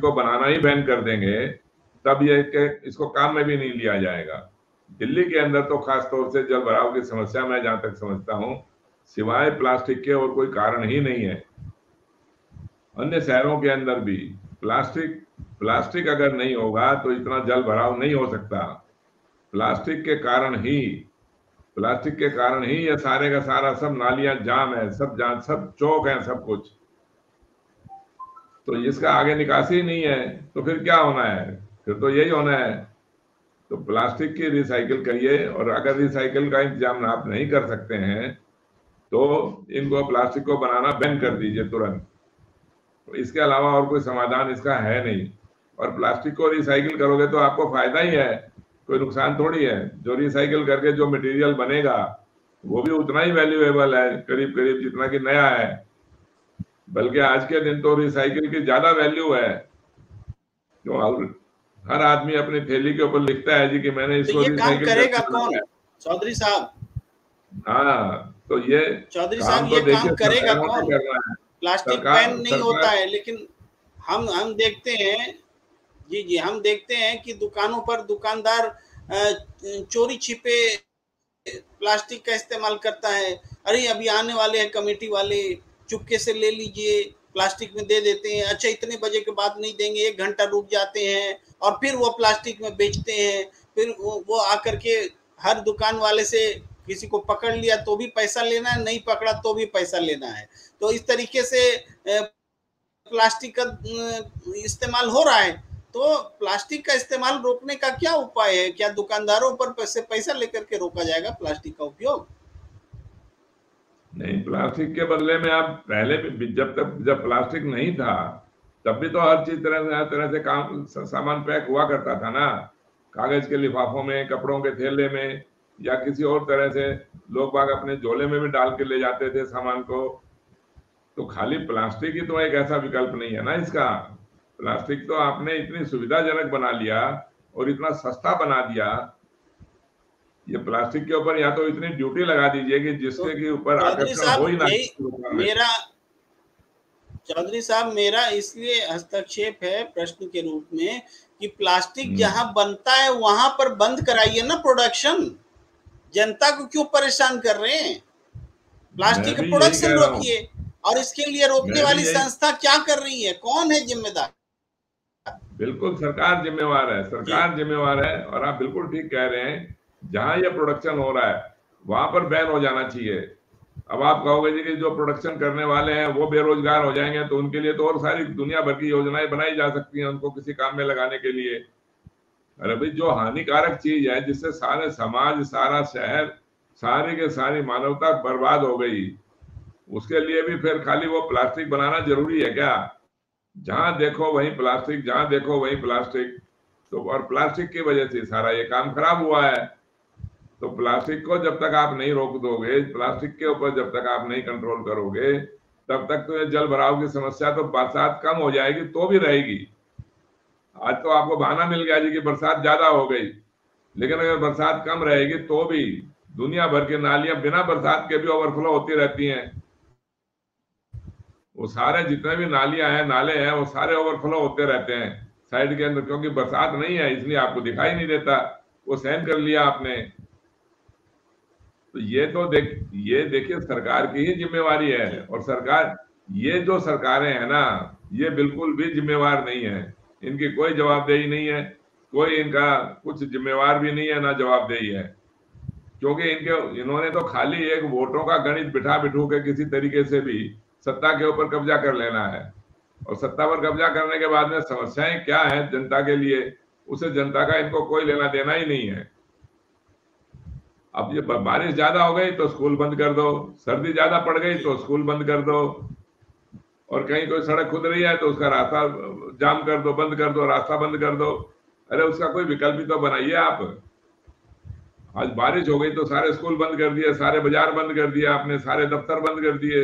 को बनाना ही बैन कर देंगे, तब ये इसको काम में भी नहीं लिया जाएगा। दिल्ली के अंदर तो खास तौर से जल भराव की समस्या मैं जहां तक समझता हूं, सिवाय प्लास्टिक के और कोई कारण ही नहीं है। अन्य शहरों के अंदर भी प्लास्टिक अगर नहीं होगा तो इतना जल भराव नहीं हो सकता। प्लास्टिक के कारण ही ये सारे का सारा सब नालियां जाम है, सब चौक है, सब कुछ। तो इसका आगे निकासी नहीं है तो फिर क्या होना है? फिर तो यही होना है। तो प्लास्टिक की रिसाइकिल करिए, और अगर रिसाइकिल का इंतजाम आप नहीं कर सकते हैं तो इनको प्लास्टिक को बनाना बैन कर दीजिए तुरंत। तो इसके अलावा और कोई समाधान इसका है नहीं। और प्लास्टिक को रिसाइकिल करोगे तो आपको फायदा ही है, कोई नुकसान थोड़ी है। जो रिसाइकिल करके जो मटेरियल बनेगा वो भी उतना ही वैल्यूएबल है, करीब करीब जितना कि नया है। बल्कि आज के दिन तो रिसाइकिल की ज्यादा वैल्यू है। तो हर आदमी अपनी थैली के ऊपर लिखता है जी कि मैंने इसको तो ये काम करेगा करके कौन चौधरी साहब? हाँ, तो ये चौधरी काम साहब तो ये देखिए काम करेगा सरकारों को कौन? करना है। प्लास्टिक बैन नहीं होता है, लेकिन हम देखते हैं जी हम देखते हैं कि दुकानों पर दुकानदार चोरी छिपे प्लास्टिक का इस्तेमाल करता है। अरे अभी आने वाले हैं कमेटी वाले, चुपके से ले लीजिए, प्लास्टिक में दे देते हैं। अच्छा इतने बजे के बाद नहीं देंगे, 1 घंटा रुक जाते हैं और फिर वो प्लास्टिक में बेचते हैं। फिर वो आकर के हर दुकान वाले से किसी को पकड़ लिया तो भी पैसा लेना है, नहीं पकड़ा तो भी पैसा लेना है। तो इस तरीके से प्लास्टिक का इस्तेमाल हो रहा है। तो प्लास्टिक का इस्तेमाल रोकने का क्या उपाय है? क्या दुकानदारों पर पैसा लेकर के रोका जाएगा प्लास्टिक का उपयोग? नहीं, प्लास्टिक के बदले में आप पहले भी जब प्लास्टिक नहीं था तब भी तो हर तरह से काम सामान पैक हुआ करता था ना, कागज के लिफाफों में, कपड़ों के थैले में, या किसी और तरह से लोग बाग अपने झोले में भी डाल के ले जाते थे सामान को। तो खाली प्लास्टिक ही तो एक ऐसा विकल्प नहीं है ना इसका। प्लास्टिक तो आपने इतनी सुविधाजनक बना लिया और इतना सस्ता बना दिया। ये प्लास्टिक के ऊपर या तो इतनी ड्यूटी लगा दीजिए कि जिसके के ऊपर आकर्षण हो ही ना। चौधरी साहब मेरा इसलिए हस्तक्षेप है प्रश्न के रूप में कि प्लास्टिक जहां बनता है वहां पर बंद कराइए ना प्रोडक्शन। जनता को क्यों परेशान कर रहे हैं? प्लास्टिक का प्रोडक्शन रोकिए। और इसके लिए रोकने वाली संस्था क्या कर रही है? कौन है जिम्मेदार? बिल्कुल सरकार जिम्मेवार है, सरकार जिम्मेवार है। और आप बिल्कुल ठीक कह रहे हैं, जहां ये प्रोडक्शन हो रहा है वहां पर बैन हो जाना चाहिए। अब आप कहोगे जी कि जो प्रोडक्शन करने वाले हैं वो बेरोजगार हो जाएंगे, तो उनके लिए तो और सारी दुनिया भर की योजनाएं बनाई जा सकती हैं उनको किसी काम में लगाने के लिए। अरे भाई, जो हानिकारक चीज है जिससे सारे समाज, सारा शहर, सारी के सारी मानवता बर्बाद हो गई, उसके लिए भी फिर खाली वो प्लास्टिक बनाना जरूरी है क्या? जहां देखो वहीं प्लास्टिक, जहां देखो वहीं प्लास्टिक। तो और प्लास्टिक की वजह से सारा ये काम खराब हुआ है। तो प्लास्टिक को जब तक आप नहीं रोक दोगे, प्लास्टिक के ऊपर जब तक आप नहीं कंट्रोल करोगे, तब तक तो ये जल भराव की समस्या तो बरसात कम हो जाएगी तो भी रहेगी। आज तो आपको बहाना मिल गया जी कि बरसात ज्यादा हो गई, लेकिन अगर बरसात कम रहेगी तो भी दुनिया भर की नालियां बिना बरसात के भी ओवरफ्लो होती रहती हैं। वो सारे जितने भी नालियां हैं, नाले हैं, वो सारे ओवरफ्लो होते रहते हैं साइड के अंदर, क्योंकि बरसात नहीं है इसलिए आपको दिखाई नहीं देता, वो सहन कर लिया आपने। तो ये देखिए सरकार की ही जिम्मेवारी है। और सरकार, ये जो सरकारें हैं ना, ये बिल्कुल भी जिम्मेवार नहीं है, इनकी कोई जवाबदेही नहीं है, कोई इनका कुछ जिम्मेवार भी नहीं है, ना जवाबदेही है। क्योंकि इन्होंने तो खाली एक वोटों का गणित बिठू के किसी तरीके से भी सत्ता के ऊपर कब्जा कर लेना है। और सत्ता पर कब्जा करने के बाद में समस्याएं क्या है जनता के लिए, उसे जनता का इनको कोई लेना देना ही नहीं है। अब ये बारिश ज्यादा हो गई तो स्कूल बंद कर दो, सर्दी ज्यादा पड़ गई तो स्कूल बंद कर दो, और कहीं कोई सड़क खुद रही है तो उसका रास्ता जाम कर दो, बंद कर दो, रास्ता बंद कर दो। अरे उसका कोई विकल्प भी तो बनाइए आप। आज बारिश हो गई तो सारे स्कूल बंद कर दिए, सारे बाजार बंद कर दिए आपने, सारे दफ्तर बंद कर दिए।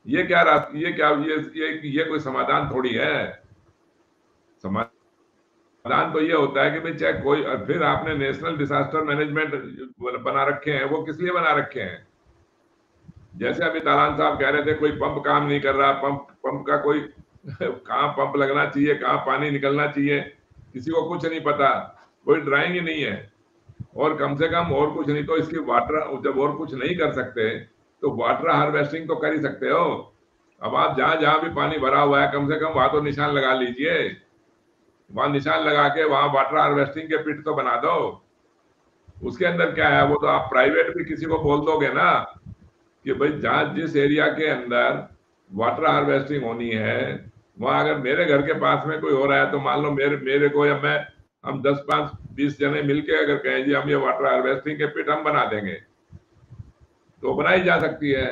ये कोई समाधान थोड़ी है। समाधान तो ये होता है कि भाई चाहे कोई, फिर आपने नेशनल डिजास्टर मैनेजमेंट बना रखे हैं, वो किस लिए बना रखे हैं? जैसे अभी तालान साहब कह रहे थे कोई पंप काम नहीं कर रहा, पंप का कोई कहाँ पंप लगना चाहिए, कहाँ पानी निकलना चाहिए, किसी को कुछ नहीं पता। कोई ड्राइंग ही नहीं है। और कम से कम और कुछ नहीं तो इसकी वाटर, जब और कुछ नहीं कर सकते तो वाटर हार्वेस्टिंग तो कर ही सकते हो। अब आप जहां जहां भी पानी भरा हुआ है कम से कम वहां तो निशान लगा लीजिए, वहां निशान लगा के वहां वाटर हार्वेस्टिंग के पिट तो बना दो। उसके अंदर क्या है, वो तो आप प्राइवेट भी किसी को बोल दोगे ना कि भाई जहां जिस एरिया के अंदर वाटर हार्वेस्टिंग होनी है वहां अगर मेरे घर के पास में कोई हो रहा है तो मान लो मेरे को या मैं, हम 10-5-20 जने मिलके अगर कहें जी हम ये वाटर हार्वेस्टिंग के पिट हम बना देंगे तो बनाई जा सकती है,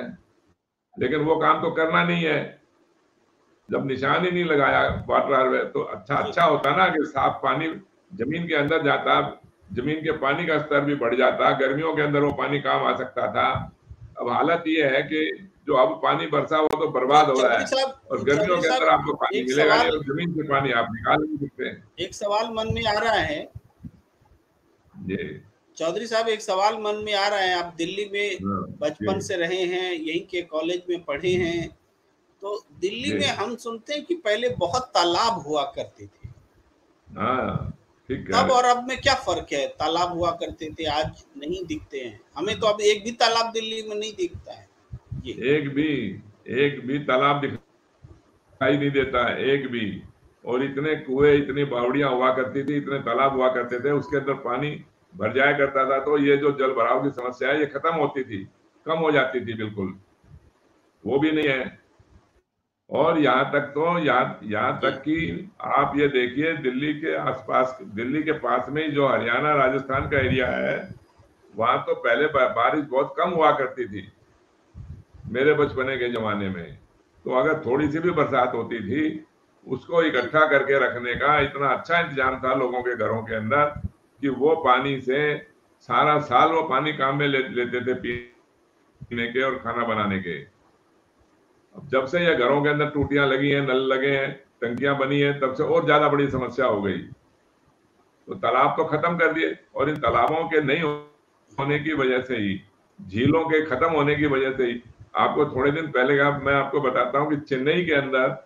लेकिन वो काम तो करना नहीं है। जब निशान ही नहीं लगाया वाटर हार्वेस्ट तो अच्छा होता ना कि साफ पानी जमीन के अंदर जाता, जमीन के पानी का स्तर भी बढ़ जाता, गर्मियों के अंदर वो पानी काम आ सकता था। अब हालत ये है कि जो अब पानी बरसा वो तो बर्बाद हो रहा है और गर्मियों के अंदर आपको पानी मिलेगा नहीं और जमीन से पानी आप निकाल नहीं सकते। एक सवाल मन में आ रहा है जी चौधरी साहब, एक सवाल मन में आ रहा है, आप दिल्ली में बचपन से रहे हैं, यहीं के कॉलेज में पढ़े हैं, तो दिल्ली में हम सुनते हैं कि पहले बहुत तालाब हुआ करते थे। हाँ ठीक है। तब और अब में क्या फर्क है? तालाब हुआ करते थे, आज नहीं दिखते हैं। हमें तो अब एक भी तालाब दिल्ली में नहीं दिखता है। एक भी तालाब दिखाई नहीं देता है, एक भी। और इतने कुएं, इतनी बावड़ियां हुआ करती थी, इतने तालाब हुआ करते थे, उसके अंदर पानी भर जाया करता था तो ये जो जल भराव की समस्या है ये खत्म होती थी, कम हो जाती थी, बिल्कुल वो भी नहीं है। और यहाँ तक कि आप ये देखिए दिल्ली के आसपास, दिल्ली के पास में ही जो हरियाणा राजस्थान का एरिया है वहां तो पहले बारिश बहुत कम हुआ करती थी मेरे बचपने के जमाने में। तो अगर थोड़ी सी भी बरसात होती थी उसको इकट्ठा करके रखने का इतना अच्छा इंतजाम था लोगों के घरों के अंदर कि वो पानी से सारा साल वो पानी काम में लेते थे पीने के और खाना बनाने के। अब जब से ये घरों के अंदर टूटियां लगी हैं, नल लगे हैं, टंकियां बनी हैं, तब से और ज्यादा बड़ी समस्या हो गई। तो तालाब तो खत्म कर दिए और इन तालाबों के नहीं होने की वजह से ही, झीलों के खत्म होने की वजह से ही, आपको थोड़े दिन पहले का मैं आपको बताता हूँ कि चेन्नई के अंदर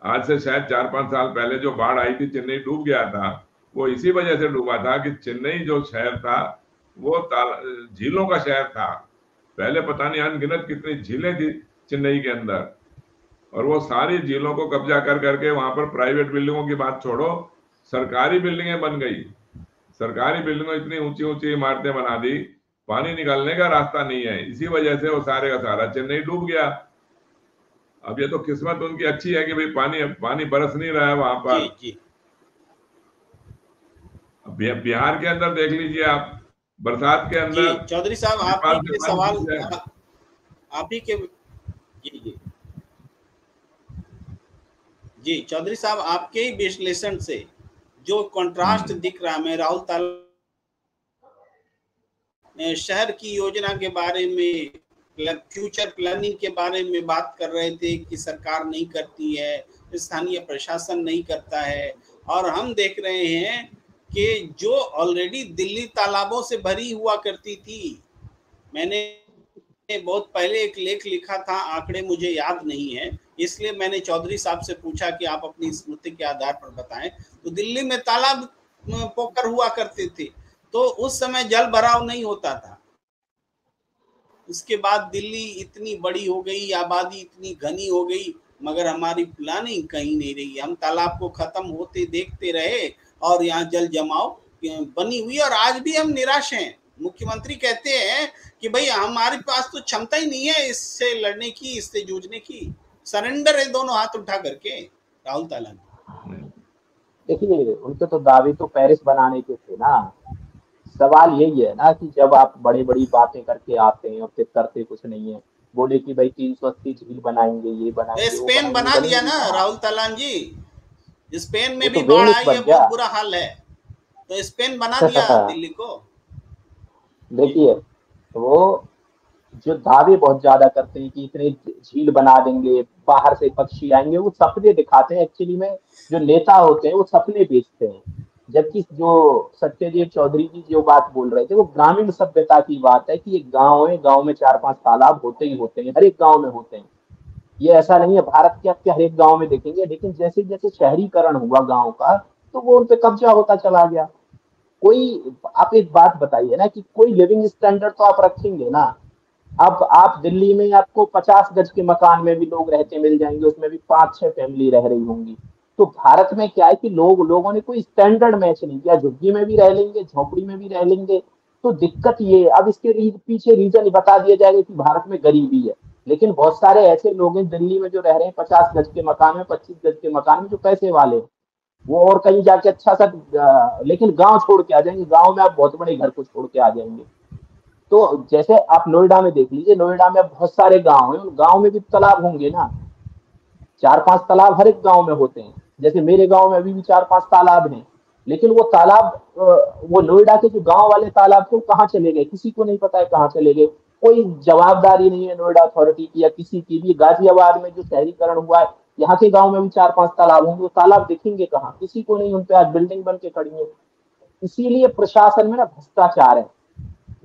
आज से शायद 4-5 साल पहले जो बाढ़ आई थी, चेन्नई डूब गया था। वो इसी वजह से डूबा था कि चेन्नई जो शहर था वो झीलों का शहर था। पहले पता नहीं अनगिनत कितनी झीलें थी चेन्नई के अंदर, और वो सारी झीलों को कब्जा कर करके वहां पर प्राइवेट बिल्डिंगों की बात छोड़ो, सरकारी बिल्डिंगें बन गई। सरकारी बिल्डिंगों इतनी ऊंची ऊंची इमारतें बना दी, पानी निकालने का रास्ता नहीं है। इसी वजह से वो सारे का सारा चेन्नई डूब गया। अब ये तो किस्मत उनकी अच्छी है कि भाई पानी बरस नहीं रहा है वहां पर। जी। बिहार के अंदर देख लीजिए आप, बरसात के अंदर। चौधरी साहब आप ही के सवाल, आप ही के जी चौधरी साहब, आपके ही विश्लेषण से जो कंट्रास्ट दिख रहा है, राहुल तालाब शहर की योजना के बारे में, फ्यूचर प्लानिंग के बारे में बात कर रहे थे कि सरकार नहीं करती है, स्थानीय प्रशासन नहीं करता है, और हम देख रहे हैं कि जो ऑलरेडी दिल्ली तालाबों से भरी हुआ करती थी। मैंने बहुत पहले एक लेख लिखा था, आंकड़े मुझे याद नहीं है, इसलिए मैंने चौधरी साहब से पूछा कि आप अपनी स्मृति के आधार पर बताएं। तो दिल्ली में तालाब पोकर हुआ करते थे, तो उस समय जल भराव नहीं होता था। उसके बाद दिल्ली इतनी बड़ी हो गई, आबादी इतनी घनी हो गई, मगर हमारी प्लानिंग कहीं नहीं रही। हम तालाब को खत्म होते देखते रहे और यहाँ जल जमाव बनी हुई, और आज भी हम निराश हैं। मुख्यमंत्री कहते हैं कि भाई हमारे पास तो क्षमता ही नहीं है इससे लड़ने की, इससे जूझने की। सरेंडर है दोनों हाथ उठा करके राहुल तालाब। देखिए उनके तो दावे तो पेरिस बनाने के थे ना। सवाल यही है ना कि जब आप बड़ी बड़ी बातें करके आते हैं और फिर करते कुछ नहीं है। बोले कि भाई 380 झील बनाएंगे, ये बनाएंगे, स्पेन बना दिया ना राहुल तालान जी। स्पेन में भी बाढ़ आई है, बहुत बुरा हाल है, तो स्पेन बना दिया दिल्ली को। देखिए वो जो दावे बहुत ज्यादा करते हैं कि इतने झील बना देंगे, बाहर से पक्षी आएंगे, वो सपने दिखाते हैं। एक्चुअली में जो नेता होते हैं वो सपने बेचते हैं। जबकि जो सत्यदेव चौधरी जी जो बात बोल रहे थे वो ग्रामीण सभ्यता की बात है कि एक गांव है, गांव में 4-5 तालाब होते ही होते हैं, हर एक गांव में होते हैं। ये ऐसा नहीं है भारत के आपके हर एक गांव में देखेंगे, लेकिन जैसे जैसे शहरीकरण हुआ गांव का, तो वो उन पे कब्जा होता चला गया। कोई, आप एक बात बताइए ना कि कोई लिविंग स्टैंडर्ड तो आप रखेंगे ना। अब आप दिल्ली में आपको 50 गज के मकान में भी लोग रहते मिल जाएंगे, उसमें भी 5-6 फैमिली रह रही होंगी। तो भारत में क्या है कि लोगों ने कोई स्टैंडर्ड मैच नहीं किया, झुग्गी में भी रह लेंगे, झोपड़ी में भी रह लेंगे। तो दिक्कत ये, अब इसके पीछे रीजन बता दिया जाएगा कि भारत में गरीबी है, लेकिन बहुत सारे ऐसे लोग हैं दिल्ली में जो रह रहे हैं 50 गज के मकान में, 25 गज के मकान में, जो पैसे वाले हैं। वो और कहीं जाके अच्छा सा लेकिन गांव छोड़ के आ जाएंगे, गांव में आप बहुत बड़े घर को छोड़ के आ जाएंगे। तो जैसे आप नोएडा में देख लीजिए, नोएडा में बहुत सारे गांव हैं, उन गांव में भी तालाब होंगे ना, 4-5 तालाब हर एक गांव में होते हैं। जैसे मेरे गांव में अभी भी 4-5 तालाब हैं, लेकिन वो तालाब, वो नोएडा के जो गांव वाले तालाब थे वो कहाँ चले गए, किसी को नहीं पता है कहाँ चले गए। कोई जवाबदारी नहीं है नोएडा अथॉरिटी की या किसी की भी। गाजियाबाद में जो शहरीकरण हुआ है, यहाँ के गांव में भी 4-5 तालाब होंगे, वो तालाब दिखेंगे कहाँ, किसी को नहीं, उन पे आज बिल्डिंग बन के खड़ी है। इसीलिए प्रशासन में ना भ्रष्टाचार है।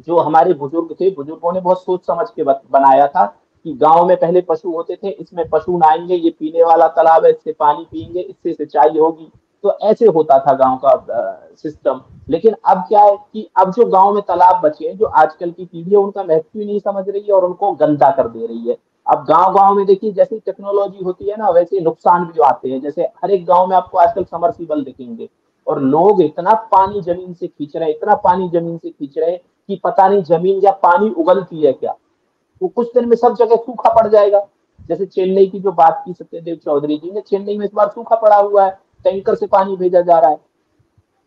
जो हमारे बुजुर्ग थे, बुजुर्गों ने बहुत सोच समझ के बनाया था कि गांव में पहले पशु होते थे, इसमें पशु नहाएंगे, ये पीने वाला तालाब है, इससे पानी पियेंगे, इससे सिंचाई होगी। तो ऐसे होता था गांव का सिस्टम। लेकिन अब क्या है कि अब जो गांव में तालाब बचे हैं, जो आजकल की पीढ़ी है उनका महत्व ही नहीं समझ रही है और उनको गंदा कर दे रही है। अब गांव गांव में देखिए, जैसी टेक्नोलॉजी होती है ना, वैसे नुकसान भी आते हैं। जैसे हर एक गांव में आपको आजकल समरसीबल दिखेंगे, और लोग इतना पानी जमीन से खींच रहे हैं, इतना पानी जमीन से खींच रहे हैं कि पता नहीं जमीन या पानी उगलती है क्या। वो कुछ दिन में सब जगह सूखा पड़ जाएगा। जैसे चेन्नई की जो बात की सत्यदेव चौधरी जी ने, चेन्नई में इस बार सूखा पड़ा हुआ है, टैंकर से पानी भेजा जा रहा है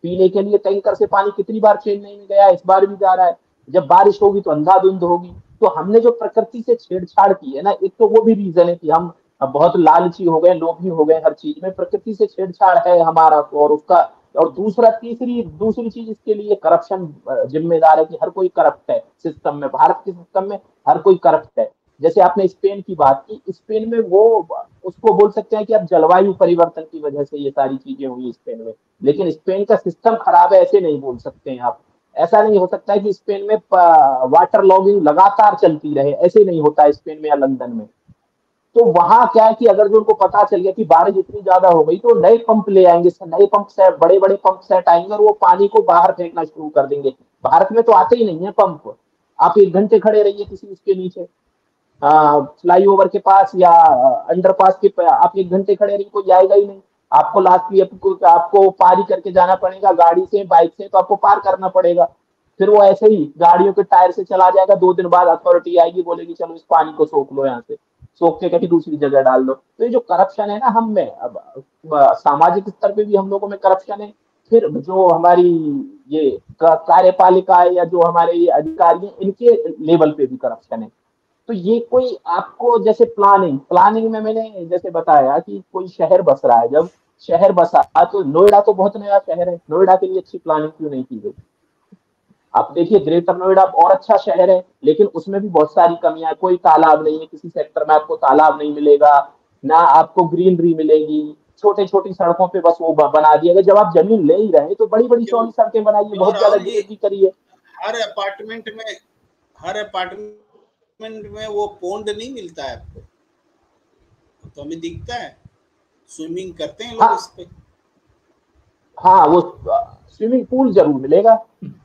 पीने के लिए। टैंकर से पानी कितनी बार चेन्नई में गया, इस बार भी जा रहा है। जब बारिश होगी तो अंधाधुंध होगी। तो हमने जो प्रकृति से छेड़छाड़ की है ना, एक तो वो भी रीजन है कि हम बहुत लालची हो गए, लोभी हो गए, हर चीज में प्रकृति से छेड़छाड़ है हमारा। और उसका, और दूसरी चीज इसके लिए करप्शन जिम्मेदार है कि हर कोई करप्ट है सिस्टम में। भारत के सिस्टम में हर कोई करप्ट है। जैसे आपने स्पेन की बात की, स्पेन में वो, उसको बोल सकते हैं कि अब जलवायु परिवर्तन की वजह से ये सारी चीजें हुई स्पेन में, लेकिन स्पेन का सिस्टम खराब है ऐसे नहीं बोल सकते हैं आप। ऐसा नहीं हो सकता है कि स्पेन में वाटर लॉगिंग लगातार चलती रहे, ऐसे नहीं होता है स्पेन में या लंदन में। तो वहां क्या है कि अगर जो उनको पता चल गया कि बारिश इतनी ज्यादा हो गई, तो नए पंप ले आएंगे, नए पंप सेट, बड़े बड़े पंप सेट आएंगे और वो पानी को बाहर फेंकना शुरू कर देंगे। भारत में तो आते ही नहीं है पंप। आप 1 घंटे खड़े रहिए किसी उसके नीचे, फ्लाईओवर के पास या अंडरपास के, आप 1 घंटे खड़े रहिए, कोई आएगा ही नहीं। आपको लास्ट में आपको पारी करके जाना पड़ेगा, गाड़ी से बाइक से तो आपको पार करना पड़ेगा। फिर वो ऐसे ही गाड़ियों के टायर से चला जाएगा, 2 दिन बाद अथॉरिटी आएगी, बोलेगी चलो इस पानी को सोख लो, यहाँ से सोख के कहीं दूसरी जगह डाल दो। तो ये जो करप्शन है ना हम में, अब सामाजिक स्तर पे भी हम लोगों में करप्शन है। फिर जो हमारी ये कार्यपालिका है या जो हमारे ये अधिकारी हैं, इनके लेवल पे भी करप्शन है। तो ये कोई आपको, जैसे प्लानिंग में मैंने जैसे बताया कि कोई शहर बस रहा है, जब शहर बसा तो नोएडा तो बहुत नया शहर है, नोएडा के लिए अच्छी प्लानिंग क्यों नहीं की गई। आप देखिए ग्रेटर नोएडा और अच्छा शहर है, लेकिन उसमें भी बहुत सारी कमियां, कोई तालाब नहीं है, किसी सेक्टर में आपको तालाब नहीं मिलेगा, ना आपको ग्रीनरी मिलेगी। छोटे छोटी सड़कों पे बस वो बना दिया। जब आप जमीन ले ही रहे तो बड़ी बड़ी चौड़ी सड़कें बनाइए, बहुत ज्यादा गिरेगी करिए। हर अपार्टमेंट में वो पोंड नहीं मिलता है आपको, तो हमें दिखता है स्विमिंग करते हैं लोग इस पे। हाँ, वो स्विमिंग पूल जरूर मिलेगा।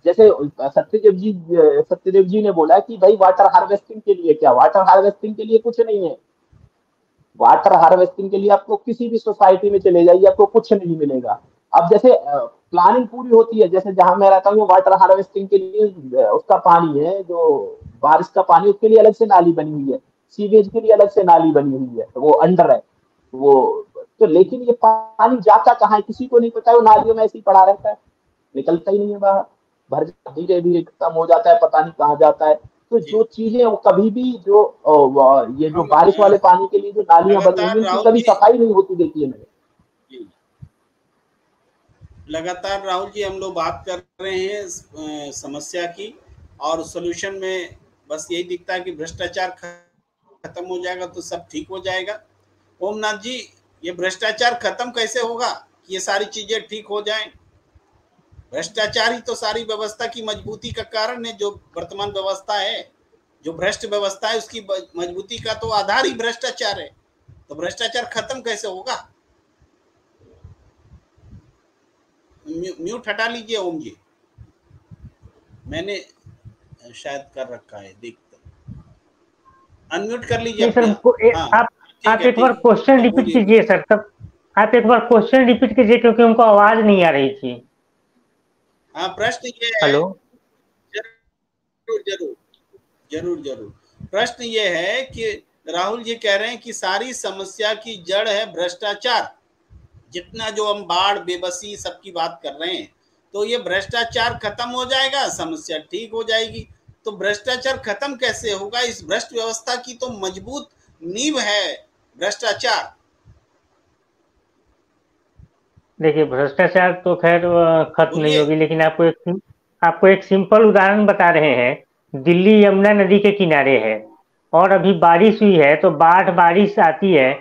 जैसे सत्यदेव जी ने बोला कि भाई वाटर हार्वेस्टिंग के लिए क्या, वाटर हार्वेस्टिंग के लिए कुछ नहीं है। वाटर हार्वेस्टिंग के लिए आपको किसी भी सोसाइटी में चले जाइए, आपको कुछ नहीं मिलेगा। अब जैसे प्लानिंग पूरी होती है, जैसे जहां मैं रहता हूँ वाटर हार्वेस्टिंग के लिए उसका पानी है, जो बारिश का पानी, उसके लिए अलग से नाली बनी हुई है, सीवेज के लिए अलग से नाली बनी हुई है, वो अंडर है वो। तो लेकिन ये पानी जाता कहाँ है किसी को नहीं पता है, वो नालियों में ऐसे ही पड़ा रहता है, निकलता ही नहीं है बाहर, भर धीरे धीरे खत्म हो जाता है, पता नहीं कहाँ जाता है। तो जो चीजें वो कभी भी जो ये जो बारिश वाले पानी के लिए जो नालियां बनी हुई उनकी कभी सफाई नहीं होती, देखिए मैंने। लगातार राहुल जी हम लोग बात कर रहे हैं समस्या की, और सोल्यूशन में बस यही दिखता है कि भ्रष्टाचार खत्म हो जाएगा तो सब ठीक हो जाएगा। ओमनाथ जी, ये भ्रष्टाचार खत्म कैसे होगा कि ये सारी चीजें ठीक हो जाएं? भ्रष्टाचार ही तो सारी व्यवस्था की मजबूती का कारण है। जो वर्तमान व्यवस्था है, जो भ्रष्ट व्यवस्था है, उसकी मजबूती का तो आधार ही भ्रष्टाचार है। तो भ्रष्टाचार खत्म कैसे होगा? म्यूट हटा लीजिए ओम जी। मैंने शायद कर रखा है, देखता अनम्यूट कर लीजिए नहीं सर, अपने। हाँ आप एक बार क्वेश्चन रिपीट बोलिए। कीजिए सर, तब आप एक बार क्वेश्चन रिपीट कीजिए क्योंकि उनको आवाज नहीं आ रही थी। हाँ, प्रश्न ये है, हेलो। जरूर जरूर जरूर जरूर प्रश्न ये है कि राहुल जी कह रहे हैं कि सारी समस्या की जड़ है भ्रष्टाचार। जितना जो हम बाढ़ बेबसी सबकी बात कर रहे हैं, तो ये भ्रष्टाचार खत्म हो जाएगा, समस्या ठीक हो जाएगी। तो भ्रष्टाचार खत्म कैसे होगा? इस भ्रष्ट व्यवस्था की तो मजबूत नींव है भ्रष्टाचार। देखिए, भ्रष्टाचार तो खैर खत्म नहीं बोलिए। होगी, लेकिन आपको एक सिंपल उदाहरण बता रहे हैं। दिल्ली यमुना नदी के किनारे है और अभी बारिश हुई है, तो बारिश आती है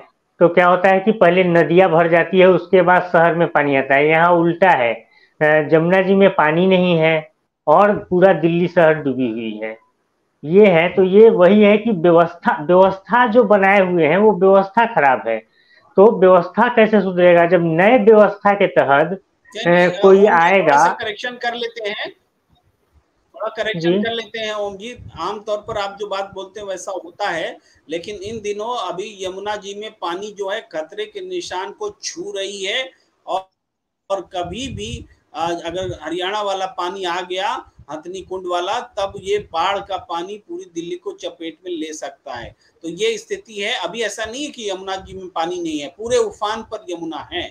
तो क्या होता है कि पहले नदियां भर जाती है, उसके बाद शहर में पानी आता है। यहाँ उल्टा है, जमुना जी में पानी नहीं है और पूरा दिल्ली शहर डूबी हुई है। ये है, तो ये वही है कि व्यवस्था जो बनाए हुए हैं वो व्यवस्था खराब है। तो व्यवस्था कैसे सुधरेगा जब नए व्यवस्था के तहत नहीं, कोई ओम जी थोड़ा आएगा। सा करेक्शन कर लेते हैं, थोड़ा करेक्शन जी कर लेते हैं ओम जी। आमतौर पर आप जो बात बोलते हैं वैसा होता है, लेकिन इन दिनों अभी यमुना जी में पानी जो है खतरे के निशान को छू रही है। और कभी भी अगर हरियाणा वाला पानी आ गया, हथनी कुंड वाला, तब ये बाढ़ का पानी पूरी दिल्ली को चपेट में ले सकता है। तो ये स्थिति है। अभी ऐसा नहीं है कि यमुना जी में पानी नहीं है, पूरे उफान पर यमुना है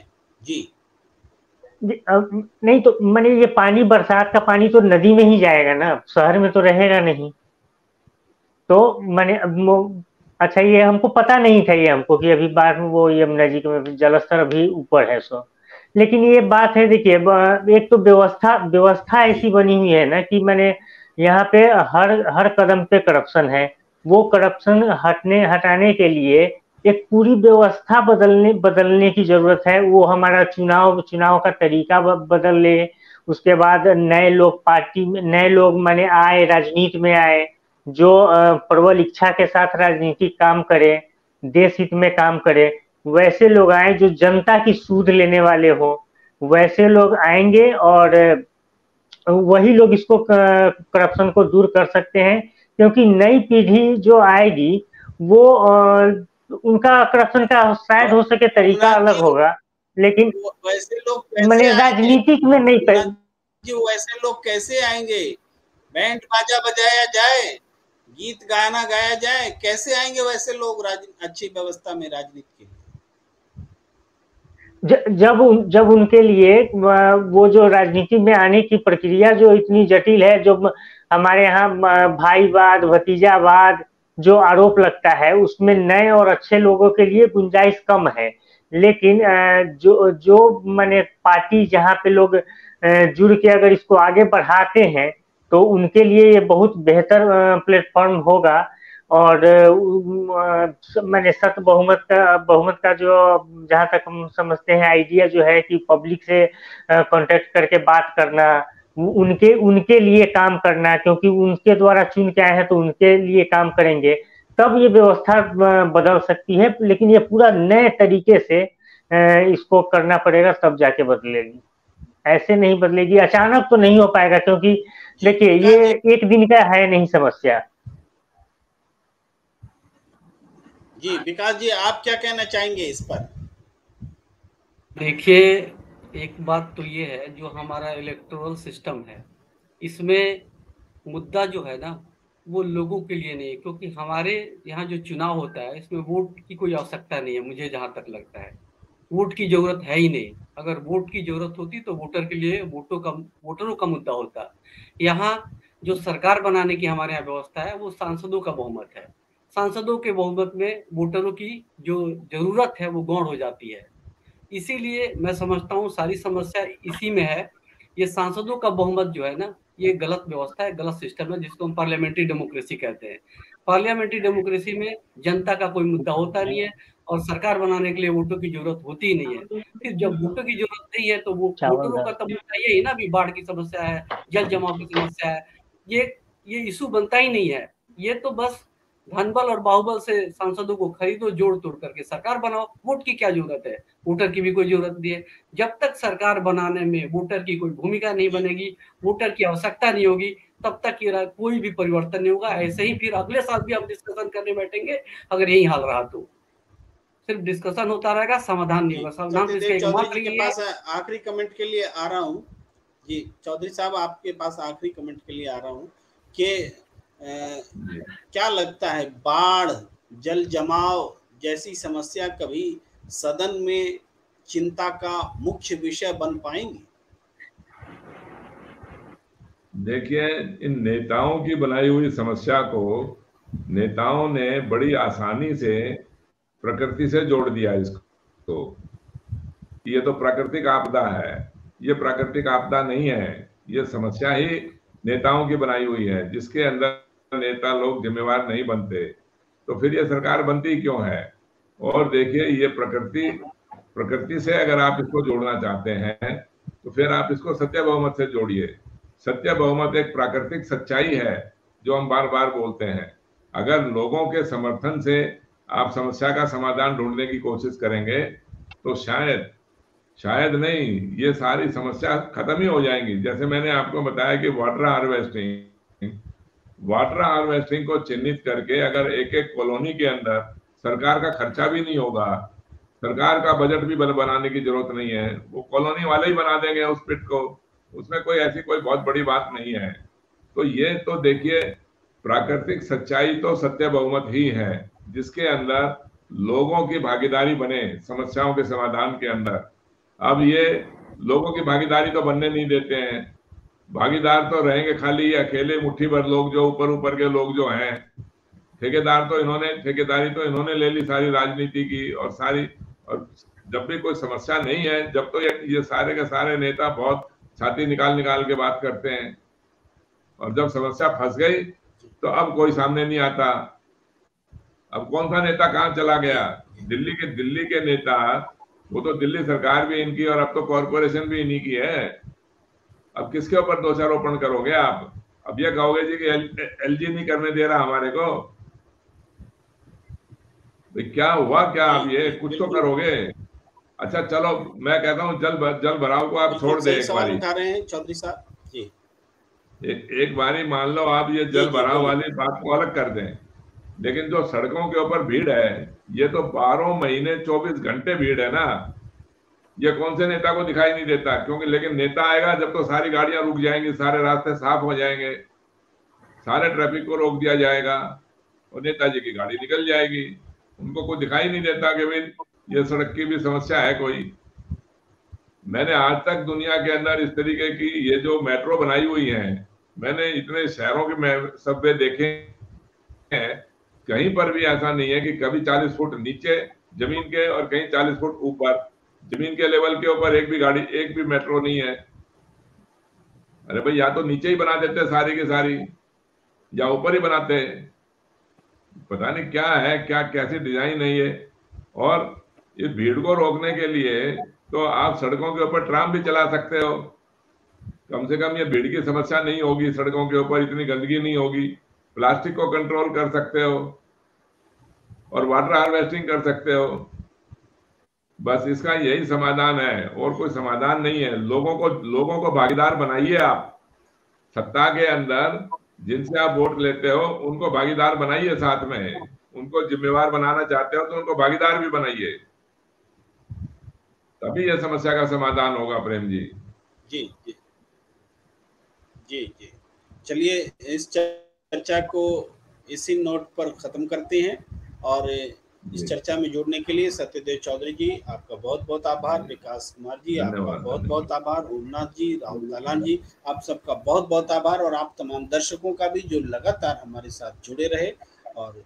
जी। नहीं तो मैंने ये पानी, बरसात का पानी तो नदी में ही जाएगा ना, शहर में तो रहेगा नहीं। तो मैंने अच्छा, ये हमको पता नहीं था, ये हमको कि अभी बाढ़ में वो यमुना जी का जलस्तर अभी ऊपर है। सो लेकिन ये बात है, देखिए, एक तो व्यवस्था ऐसी बनी हुई है ना कि मैंने यहाँ पे हर हर कदम पे करप्शन है। वो करप्शन हटाने के लिए एक पूरी व्यवस्था बदलने की जरूरत है। वो हमारा चुनाव का तरीका बदल ले। उसके बाद नए लोग माने आए, राजनीति में आए, जो प्रबल इच्छा के साथ राजनीतिक काम करे, देश हित में काम करे। वैसे लोग आए जो जनता की सूद लेने वाले हो, वैसे लोग आएंगे और वही लोग इसको करप्शन को दूर कर सकते हैं। क्योंकि नई पीढ़ी जो आएगी वो उनका करप्शन का शायद हो सके तरीका यमुना अलग जी होगा, लेकिन वैसे लोग कैसे मैंने आएंगे? राजनीतिक में नहीं यमुना जी वैसे लोग कैसे आएंगे? बैंड बाजा बजाया जाए, गीत गाना गाया जाए, कैसे आएंगे वैसे लोग अच्छी व्यवस्था में राजनीति के लिए? जब उनके लिए वो जो राजनीति में आने की प्रक्रिया जो इतनी जटिल है, जो हमारे यहाँ भाईवाद, भतीजावाद जो आरोप लगता है, उसमें नए और अच्छे लोगों के लिए गुंजाइश कम है। लेकिन जो माने पार्टी जहाँ पे लोग जुड़ के अगर इसको आगे बढ़ाते हैं, तो उनके लिए ये बहुत बेहतर प्लेटफॉर्म होगा। और मैंने बहुमत का जो, जहां तक हम समझते हैं, आइडिया जो है कि पब्लिक से कांटेक्ट करके बात करना, उनके उनके लिए काम करना, क्योंकि उनके द्वारा चुन के आए हैं तो उनके लिए काम करेंगे, तब ये व्यवस्था बदल सकती है। लेकिन ये पूरा नए तरीके से इसको करना पड़ेगा, तब जाके बदलेगी। ऐसे नहीं बदलेगी, अचानक तो नहीं हो पाएगा, क्योंकि देखिए ये एक दिन का है नहीं समस्या। जी विकास जी, आप क्या कहना चाहेंगे इस पर? देखिए, एक बात तो ये है, जो हमारा इलेक्टोरल सिस्टम है, इसमें मुद्दा जो है ना, वो लोगों के लिए नहीं है। क्योंकि हमारे यहाँ जो चुनाव होता है, इसमें वोट की कोई आवश्यकता नहीं है, मुझे जहाँ तक लगता है वोट की जरूरत है ही नहीं। अगर वोट की जरूरत होती तो वोटर के लिए वोटरों का मुद्दा होता। यहाँ जो सरकार बनाने की हमारे यहाँ व्यवस्था है, वो सांसदों का बहुमत है। सांसदों के बहुमत में वोटरों की जो जरूरत है वो गौण हो जाती है। इसीलिए मैं समझता हूँ सारी समस्या इसी में है। ये सांसदों का बहुमत जो है ना, ये गलत व्यवस्था है, गलत सिस्टम है, जिसको हम पार्लियामेंट्री डेमोक्रेसी कहते हैं। पार्लियामेंट्री डेमोक्रेसी में जनता का कोई मुद्दा होता नहीं है और सरकार बनाने के लिए वोटों की जरूरत होती ही नहीं है। फिर जब वोटों की जरूरत नहीं है तो वो वोटरों का तब मुद्दा यही ना, अभी बाढ़ की समस्या है, जल जमाव की समस्या है, ये इशू बनता ही नहीं है। ये तो बस धनबल और बाहुबल से सांसदों को खरीदो, जोड़ तोड़ करके सरकार बनाओ। वोट की क्या जरूरत है? वोटर की भी कोई जरूरत नहीं है। जब तक सरकार बनाने में वोटर की कोई भूमिका नहीं बनेगी, वोटर की आवश्यकता नहीं होगी, तब तक ये कोई भी परिवर्तन नहीं होगा। ऐसे ही फिर अगले साल भी हम डिस्कशन करने बैठेंगे, अगर यही हाल रहा तो सिर्फ डिस्कशन होता रहेगा, समाधान नहीं होगा। समाधान तो इसका एकमात्र के पास आखिरी कमेंट के लिए आ रहा हूँ जी। चौधरी साहब, आपके पास आखिरी कमेंट के लिए आ रहा हूँ कि क्या लगता है, बाढ़, जल जमाव जैसी समस्या कभी सदन में चिंता का मुख्य विषय बन पाएंगी? देखिए, इन नेताओं की बनाई हुई समस्या को नेताओं ने बड़ी आसानी से प्रकृति से जोड़ दिया इसको। ये तो प्राकृतिक आपदा है, ये प्राकृतिक आपदा नहीं है, ये समस्या ही नेताओं की बनाई हुई है, जिसके अंदर नेता लोग जिम्मेवार नहीं बनते, तो फिर ये सरकार बनती क्यों है? और देखिए, ये प्रकृति से अगर आप इसको जोड़ना चाहते हैं तो फिर आप इसको सत्य बहुमत से जोड़िए। सत्य बहुमत एक प्राकृतिक सच्चाई है जो हम बार बार बोलते हैं। अगर लोगों के समर्थन से आप समस्या का समाधान ढूंढने की कोशिश करेंगे तो शायद नहीं, ये सारी समस्या खत्म ही हो जाएंगी। जैसे मैंने आपको बताया कि वाटर हार्वेस्टिंग को चिन्हित करके अगर एक एक कॉलोनी के अंदर सरकार का खर्चा भी नहीं होगा, सरकार का बजट भी बनाने की जरूरत नहीं है, वो कॉलोनी वाले ही बना देंगे उस पिट को, उसमें कोई ऐसी कोई बहुत बड़ी बात नहीं है। तो ये तो देखिए, प्राकृतिक सच्चाई तो सत्य बहुमत ही है, जिसके अंदर लोगों की भागीदारी बने समस्याओं के समाधान के अंदर। अब ये लोगों की भागीदारी तो बनने नहीं देते हैं, भागीदार तो रहेंगे खाली अकेले मुट्ठी भर लोग, जो ऊपर के लोग जो हैं। ठेकेदारी तो इन्होंने ले ली सारी राजनीति की और जब भी कोई समस्या नहीं है, जब तो ये सारे के सारे नेता बहुत छाती निकाल के बात करते हैं, और जब समस्या फंस गई तो अब कोई सामने नहीं आता। अब कौन सा नेता कहाँ चला गया? दिल्ली के नेता, वो तो दिल्ली सरकार भी इनकी और अब तो कॉरपोरेशन भी इन्हीं की है। अब किसके ऊपर दोषारोपण करोगे आप? अब ये कहोगे जी कि एलजी नहीं करने दे रहा हमारे को, क्या हुआ क्या? अब ये कुछ तो करोगे। अच्छा चलो, मैं कहता हूँ जल भराव को आप छोड़ दे एक बारी। उठा रहे हैं चौधरी साहब जी। एक बारी मान लो आप ये जल भराव वाली बात को अलग कर दें, लेकिन जो सड़कों के ऊपर भीड़ है, ये तो 12 महीने 24 घंटे भीड़ है ना। ये कौन से नेता को दिखाई नहीं देता? क्योंकि लेकिन नेता आएगा जब तो सारी गाड़ियां रुक जाएंगी, सारे रास्ते साफ हो जाएंगे, सारे ट्रैफिक को रोक दिया जाएगा और नेताजी की गाड़ी निकल जाएगी। उनको कोई दिखाई नहीं देता कि भाई ये सड़क की भी समस्या है कोई। मैंने आज तक दुनिया के अंदर इस तरीके की ये जो मेट्रो बनाई हुई है, मैंने इतने शहरों के सबवे देखे हैं, कहीं पर भी ऐसा नहीं है कि कभी 40 फुट नीचे जमीन के और कहीं 40 फुट ऊपर जमीन के लेवल के ऊपर एक भी मेट्रो नहीं है। अरे भाई, या तो नीचे ही बना देते सारी की सारी, या ऊपर ही बनाते। पता नहीं क्या है, क्या कैसी डिजाइन है ये। और ये भीड़ को रोकने के लिए तो आप सड़कों के ऊपर ट्राम भी चला सकते हो, कम से कम ये भीड़ की समस्या नहीं होगी, सड़कों के ऊपर इतनी गंदगी नहीं होगी। प्लास्टिक को कंट्रोल कर सकते हो और वाटर हार्वेस्टिंग कर सकते हो। बस इसका यही समाधान है, और कोई समाधान नहीं है। लोगों को भागीदार बनाइए आप। सत्ता के अंदर जिनसे आप वोट लेते हो उनको भागीदार बनाइए, साथ में उनको जिम्मेवार बनाना चाहते हो तो उनको भागीदार भी बनाइए, तभी यह समस्या का समाधान होगा। प्रेम जी जी जी जी जी चलिए, इस चर्चा को इसी नोट पर खत्म करते हैं। और इस चर्चा में जुड़ने के लिए सत्यदेव चौधरी जी आपका बहुत बहुत आभार, विकास कुमार जी आपका बहुत बहुत आभार, ओमनाथ जी, राहुल दलान जी आप सबका बहुत बहुत आभार, और आप तमाम दर्शकों का भी जो लगातार हमारे साथ जुड़े रहे और